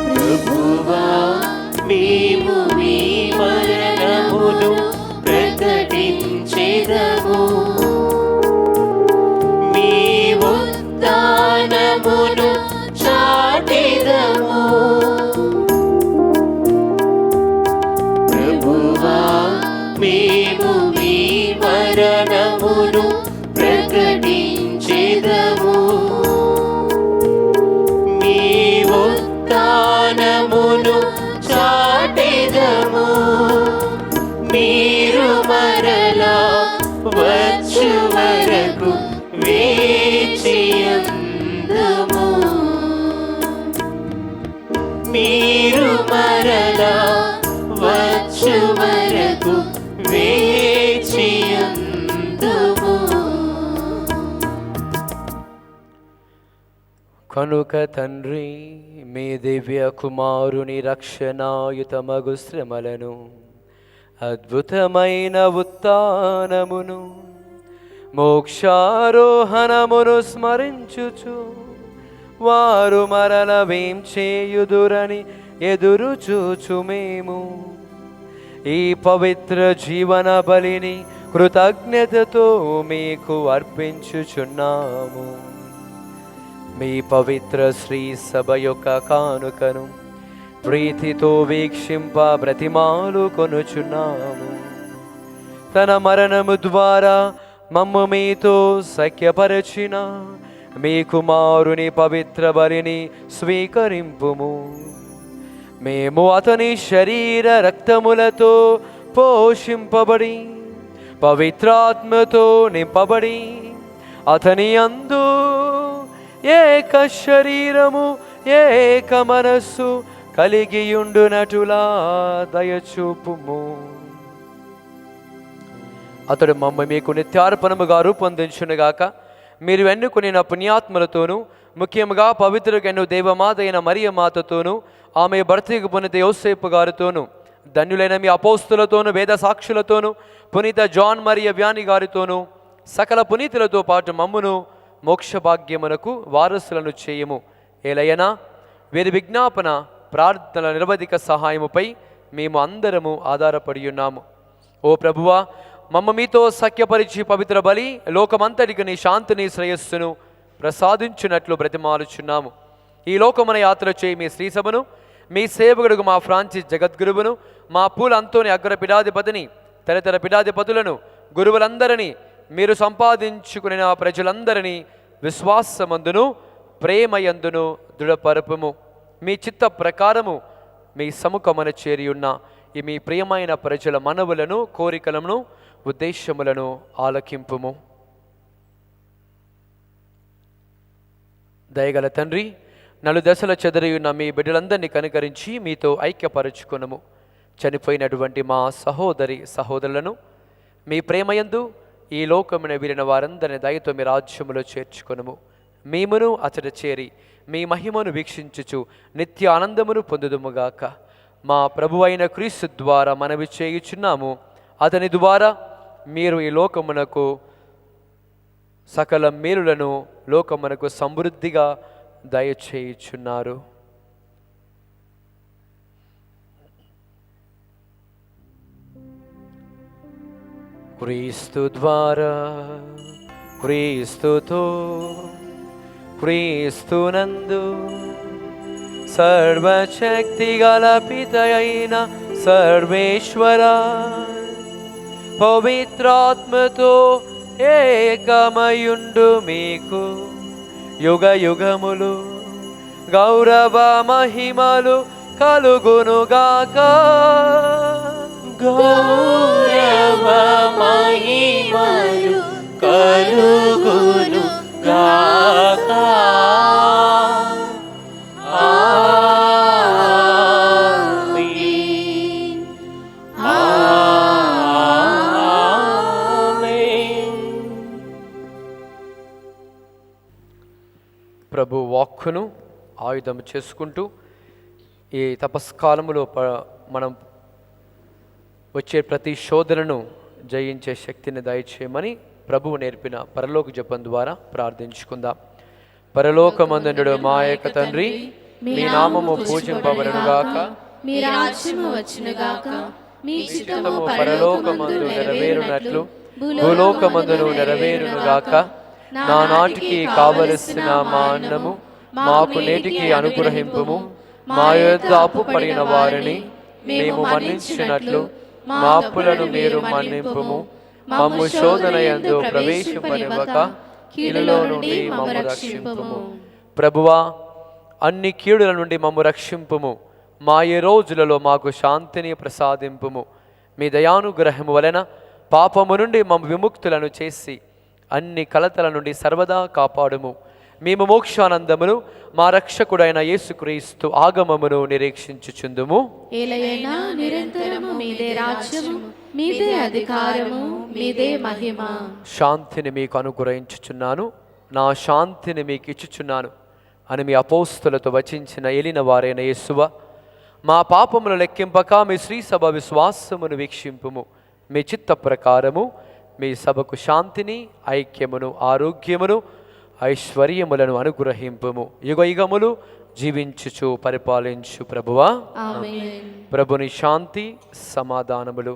ప్రభువా, మేము మీ మరణమును ప్రకటించెదము, మీ ఉత్థానమును చాటెదము. ప్రభువా, మేము మీ మరణమును ప్రకటించెదము, మీ ఉత్థానమును చాటెదము. మీరు మరలా వచ్చు వరకు వేచియుందుము. వేచియుందుము. కనుక తండ్రి, మీ దివ్య కుమారుని రక్షణాయుతమగు శ్రమలను, అద్భుతమైన ఉత్థానమును, మోక్షారోహణమును స్మరించుచు వారు మరల వేం చేయుదురని ఎదురు చూచు మేము ఈ పవిత్ర జీవన బలిని కృతజ్ఞతతో మీకు అర్పించుచున్నాము. మీ పవిత్ర శ్రీ సభ యొక్క కానుకను ప్రీతితో వీక్షింప బ్రతిమాలు కొనుచున్నాము. తన మరణము ద్వారా మమ్ము మీతో సఖ్యపరచిన మీ కుమారుని పవిత్ర బలిని స్వీకరింపుము. మేము అతని శరీర రక్తములతో పోషింపబడి పవిత్రాత్మతో నింపబడి అతని అందు ఏక శరీరము ఏక మనస్సు కలిగియుండునటులా దయచూపుము. అతడు మమ్మ మీకు నిత్యార్పణముగా రూపొందించునుగాక. మీరు ఎన్నుకునిన పుణ్యాత్మలతోనూ ముఖ్యముగా పవిత్రుగైన దేవమాత అయిన మరియ మాతతోనూ ఆమె భర్తకు పునీత యోసేపు గారితోనూ ధన్యులైన మీ అపోస్తులతోనూ వేద సాక్షులతోనూ పునీత జాన్ మరియ వ్యాని గారితోనూ సకల పునీతులతో పాటు మమ్మును మోక్ష భాగ్యమునకు వారసులను చేయము. ఏలయనా వీరి విజ్ఞాపన ప్రార్థనల నిరవధిక సహాయముపై మేము అందరము ఆధారపడి ఉన్నాము. ఓ ప్రభువా, మమ్మ మీతో సఖ్యపరిచి పవిత్ర బలి లోకమంతటికి నీ శాంతిని శ్రేయస్సును ప్రసాదించున్నట్లు బ్రతిమాలుచున్నాము. ఈ లోకమున యాత్ర చేయి మీ శ్రీసభను, మీ సేవకుడుకు మా ఫ్రాన్సిస్ జగద్గురువును, మా పూల అంతోని అగ్ర పీఠాధిపతిని, తదితర పీఠాధిపతులను, గురువులందరినీ, మీరు సంపాదించుకుని ప్రజలందరినీ విశ్వాసమందును ప్రేమయందును దృఢపరపుము. మీ చిత్త ప్రకారము మీ సముఖమున చేరియున్న ఈ మీ ప్రియమైన ప్రజల మనవులను, కోరికలను, ఉద్దేశములను ఆలకింపుము. దయగల తండ్రి, నలుదశల చెదరియున్న మీ బిడ్డలందరినీ కనికరించి మీతో ఐక్యపరచుకొనుము. చనిపోయినటువంటి మా సహోదరి సహోదరులను మీ ప్రేమయందు ఈ లోకమున వీరిన వారందరిని దయతో మీ రాజ్యములో చేర్చుకొనుము. మేమును అతడు చేరి మీ మహిమను వీక్షించుచు నిత్య ఆనందమును పొందుదుముగాక. మా ప్రభువైన క్రీస్తు ద్వారా మనవి చేయుచున్నాము. అతని ద్వారా మీరు ఈ లోకమునకు సకల మేలులను లోకమునకు సమృద్ధిగా దయచేయుచున్నారు. క్రీస్తు ద్వారా, క్రీస్తుతో, క్రీస్తునందు సర్వశక్తి గల పితయైన సర్వేశ్వర పవిత్రాత్మతో ఏకమయుండు మీకు యుగ యుగములు గౌరవ మహిమలు కలుగునుగాక. గౌరవ మహిమలు కలుగునుగాక. ఆమేన్. ఆమేన్. ప్రభు వాక్కును ఆయుధం చేసుకుంటూ ఈ తపస్కాలములో మనం వచ్చే ప్రతి శోధనను జయించే శక్తిని దయచేయమని ప్రభువు నేర్పిన పరలోక జపం ద్వారా ప్రార్థించుకుందాం. పరలోకమందుండు మా యొక్క తండ్రి, మీ నామము పూజింపబడునుగాక, మీ రాజ్యము వచ్చునుగాక, మీ చిత్తము పరలోకమందు నెరవేరునట్లు భూలోకమందును నెరవేరునుగాక. నా నాటికి కావలసిన మా అన్నము మాకు నేటికి అనుగ్రహింపుము. మా యొద్ద అప్పు పడిన వారిని మేము మన్నించినట్లు మా అప్పులను మీరు మన్నింపుము. మమ్ము శోధన యందు ప్రవేశింపనివ్వక కీడులో నుండి మమ్ము రక్షింపుము. ప్రభువా, అన్ని కీడుల నుండి మమ్ము రక్షింపుము. మా ఈ రోజులలో మాకు శాంతిని ప్రసాదింపుము. మీ దయానుగ్రహము వలన పాపము నుండి మమ్ము విముక్తులను చేసి అన్ని కలతల నుండి సర్వదా కాపాడుము. మేము మోక్షానందమును మా రక్షకుడైన యేసుక్రీస్తు ఆగమమును నిరీక్షించుచుందుము. ఏలయనా నిరంతరము మీదే రాజ్యము మీదే అధికారము, మీదే మహిమ. శాంతిని మీకు అనుగ్రహించుచున్నాను, నా శాంతిని మీకు ఇచ్చుచున్నాను అని మీ అపోస్తులతో వచించిన ఏలిన వారైన యేసువ, మా పాపములు లెక్కింపక మీ శ్రీ సభ విశ్వాసమును వీక్షింపుము. మీ చిత్త ప్రకారము మీ సభకు శాంతిని, ఐక్యమును, ఆరోగ్యమును, ఐశ్వర్యములను అనుగ్రహింపుము. యుగయుగములు జీవించుచు పరిపాలించు ప్రభువా. ఆమేన్. ప్రభుని శాంతి సమాధానములు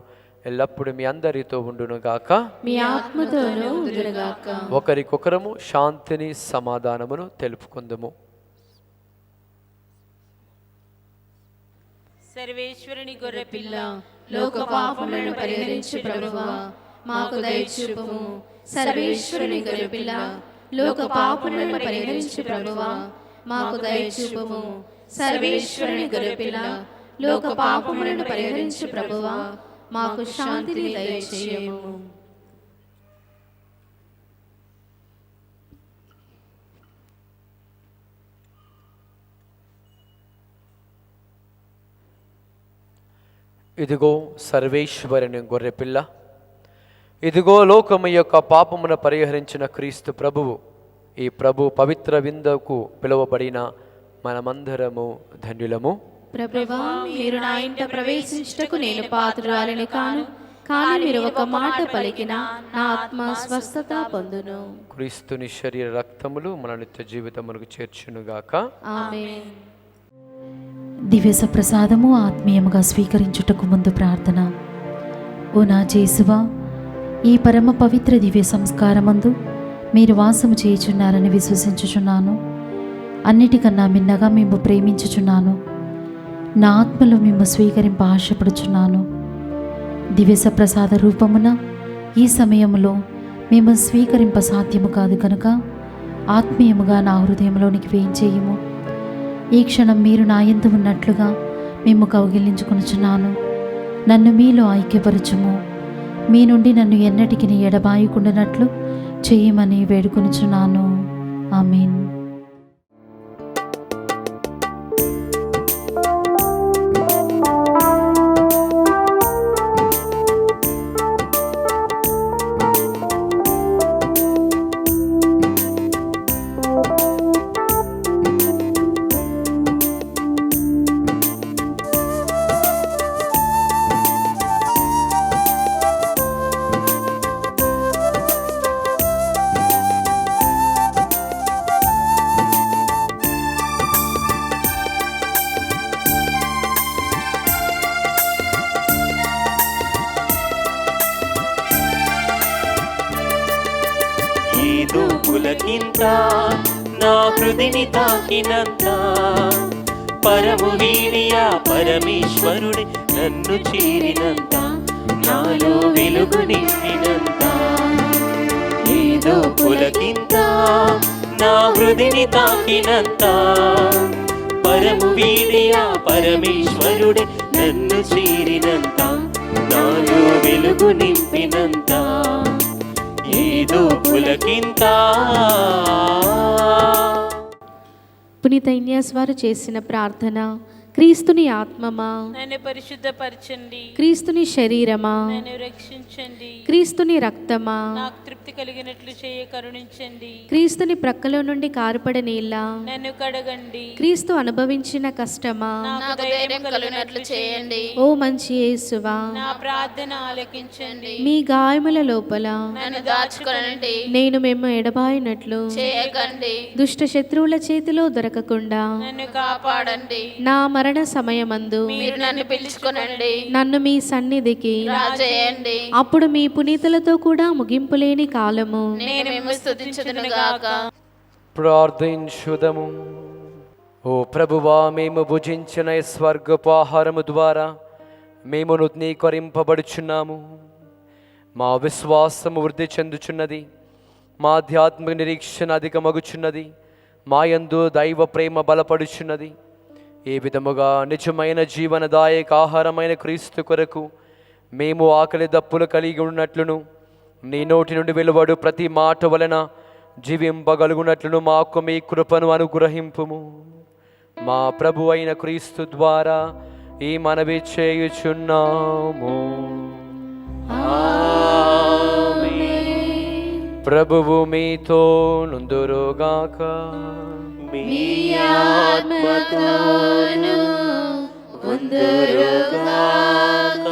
ఎల్లప్పుడూ మీ అందరితో ఉండునుగాక. మీ ఆత్మతోనూ ఉండునుగాక. ఒకరికొకరము శాంతిని సమాధానమును తెలుపుకుందుము. సర్వేశ్వరుని గొర్రె పిల్ల, లోక పాపములను పరిహరించు ప్రభువా, మాకు దయచూపుము. సర్వేశ్వరుని గొర్రెపిల్ల, లోక పాపములను పరిహరించు ప్రభువా, మాకు దయచూపుము. సర్వేశ్వరుని గొర్రెపిల్ల, లోక పాపములను పరిహరించు ప్రభువా, మాకు శాంతిని దయచేయము. ఇదిగో సర్వేశ్వరుని గొర్రెపిల్ల, ఇదిగో లోకము యొక్క పాపమును పరిహరించిన క్రీస్తు ప్రభువు. ఈ ప్రభు పవిత్ర విందుకు పిలువబడిన మనమందరము ధన్యులము. ప్రభువా, మీరు నా ఇంట ప్రవేశించుటకు నేను పాత్రురాలిని కాను, కానీ మీరు ఒక మాట పలికిన నా ఆత్మ స్వస్థత పొందును. క్రీస్తుని శరీర రక్తములు మన నిత్య జీవితములకు చేర్చునుగాక. ఆమేన్. దివ్య సప్రసాదము ఆత్మీయముగా స్వీకరించుటకు ముందు ప్రార్థన. ఓ నా జేసువా, ఈ పరమ పవిత్ర దివ్య సంస్కారమందు మీరు వాసము చేయుచున్నారని విశ్వసించుచున్నాను. అన్నిటికన్నా మిన్నగా మేము ప్రేమించుచున్నాను. నా ఆత్మలో మేము స్వీకరింప ఆశపడుచున్నాను. దివ్య సప్రసాద రూపమున ఈ సమయంలో మేము స్వీకరింప సాధ్యము కాదు కనుక ఆత్మీయముగా నా హృదయంలోనికి వేయించేయము. ఈ క్షణం మీరు నా యందు ఉన్నట్లుగా మేము కౌగిలించుకొనుచున్నాను. నన్ను మీలో ఐక్యపరచుము. మీ నుండి నన్ను ఎన్నటికి ఎడబాయకుండానట్లు చేయమని వేడుకొనుచున్నాను. ఆమేన్. పులకింత నా హృదిని తాకినంత, పరము వీడియా పరమేశ్వరుడి నన్ను చేరినంత, నాలో వెలుగు నిండినంత. ఏదో పులకింత నా హృదిని తాకినంత, పరము వీడియా పరమేశ్వరుడి నన్ను చేరినంత, నాలో వెలుగు నింపినంత. ఏదో పులకింత. పునీత ఇన్యాస్ వారు చేసిన ప్రార్థన. క్రీస్తుని ఆత్మమా నన్ను పరిశుద్ధపరచండి, క్రీస్తుని శరీరమా నన్ను రక్షించండి, క్రీస్తుని రక్తమా నాకు తృప్తి కలిగినట్లు చేయ కరుణించండి, క్రీస్తుని ప్రక్కలో నుండి కారుపడే నీళ్ళ నన్ను కడగండి, క్రీస్తు అనుభవించిన కష్టమా నాకు ధైర్యం కలిగినట్లు చేయండి, ఓ మంచి యేసువా నా ప్రార్థన ఆలకించండి, మీ గాయముల లోపల నన్ను దాచుకొనండి, నేను మేము ఎడబాయినట్లు చేయకండి, దుష్ట శత్రువుల చేతిలో దొరకకుండా నన్ను కాపాడండి, నా మరణ సమయమందు మీరు నన్ను పిలుచుకొనండి, నన్ను మీ సన్నిధికి రాజేయండి, అప్పుడు మీ పునీతులతో కూడా ముగింపు లేని కాలము నేను మిమ్ము స్తుతించుదునుగాక. ప్రార్థించుదము. ఓ ప్రభువా, మేము భుజించిన ఈ స్వర్గపు ఆహారము ద్వారా మేము నూతనీకరింపబడుచున్నాము. మా విశ్వాసము వృద్ధి చెందుచున్నది, మా ఆధ్యాత్మిక నిరీక్షణ అధికమగుచున్నది, మా యందు దైవ ప్రేమ బలపడుచున్నది. ఈ విధముగా నిజమైన జీవనదాయక ఆహారమైన క్రీస్తు కొరకు మేము ఆకలి దప్పులు కలిగి ఉన్నట్లును, నీ నోటి నుండి వెలువడు ప్రతి మాట వలన జీవింపగలుగునట్లును మాకు మీ కృపను అనుగ్రహింపుము. మా ప్రభు అయిన క్రీస్తు ద్వారా ఈ మనవి చేయుచున్నాము. ప్రభువు మీతో నుందురుగాక. మీ ఆత్మతోను ఉందురుగాక.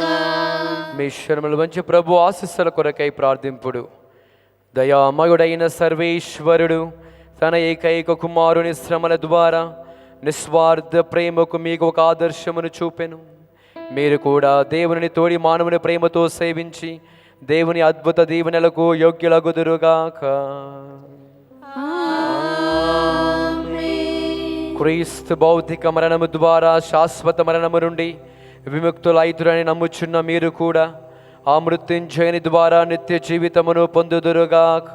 మీ శరములు వంచి ప్రభు ఆశీస్సుల కొరకై ప్రార్థింపుడు. దయామయుడైన సర్వేశ్వరుడు తన ఏకైక కుమారుని శ్రమల ద్వారా నిస్వార్థ ప్రేమకు మీకు ఒక ఆదర్శమును చూపెను. మీరు కూడా దేవుని తోడి మానవుని ప్రేమతో సేవించి దేవుని అద్భుత దీవెనలకు యోగ్యులగుదురుగాక. క్రీస్తు భౌతిక మరణము ద్వారా శాశ్వత మరణము నుండి విముక్తులైతురని నమ్ముచున్న మీరు కూడా ఆ మృత్యుంజయుని ద్వారా నిత్య జీవితమును పొందుదురుగాక.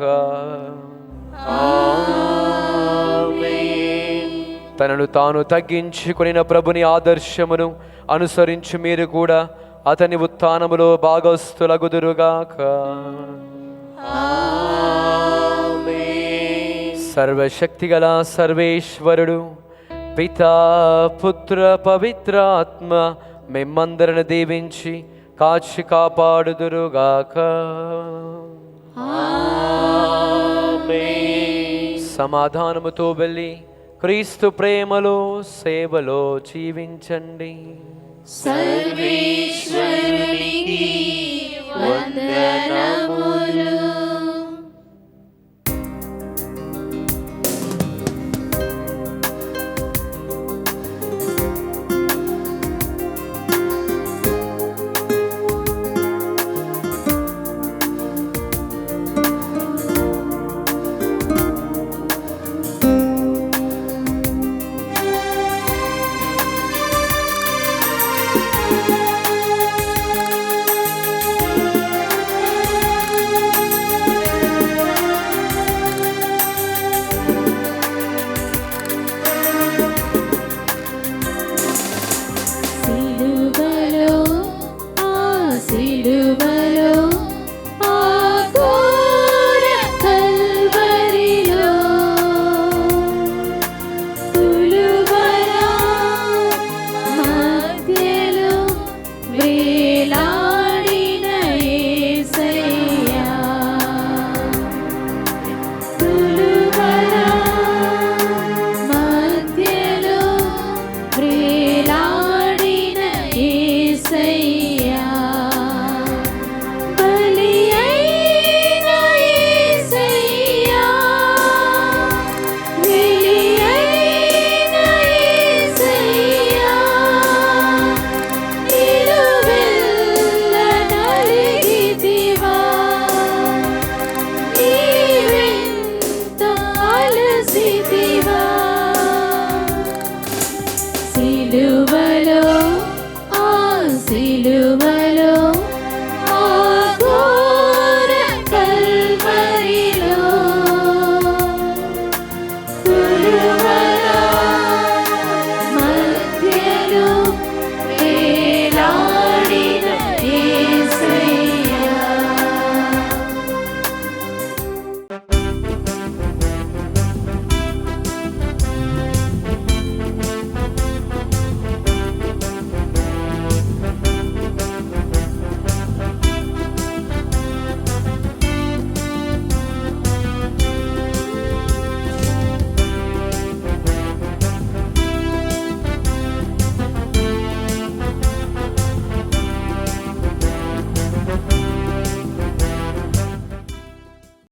తనను తాను తగ్గించుకొనిన ప్రభుని ఆదర్శమును అనుసరించి మీరు కూడా అతని ఉత్థానములో భాగస్థులగుదురుగాక. సర్వశక్తిగల సర్వేశ్వరుడు పితా పుత్ర పవిత్ర ఆత్మ మిమ్మందరిని దీవించి కాచి కాపాడుదురుగాక. సమాధానముతో వెళ్ళి క్రీస్తు ప్రేమలో సేవలో జీవించండి. సర్వేశ్వరునికి వందనములు. సిలువలో ఆ సిలువ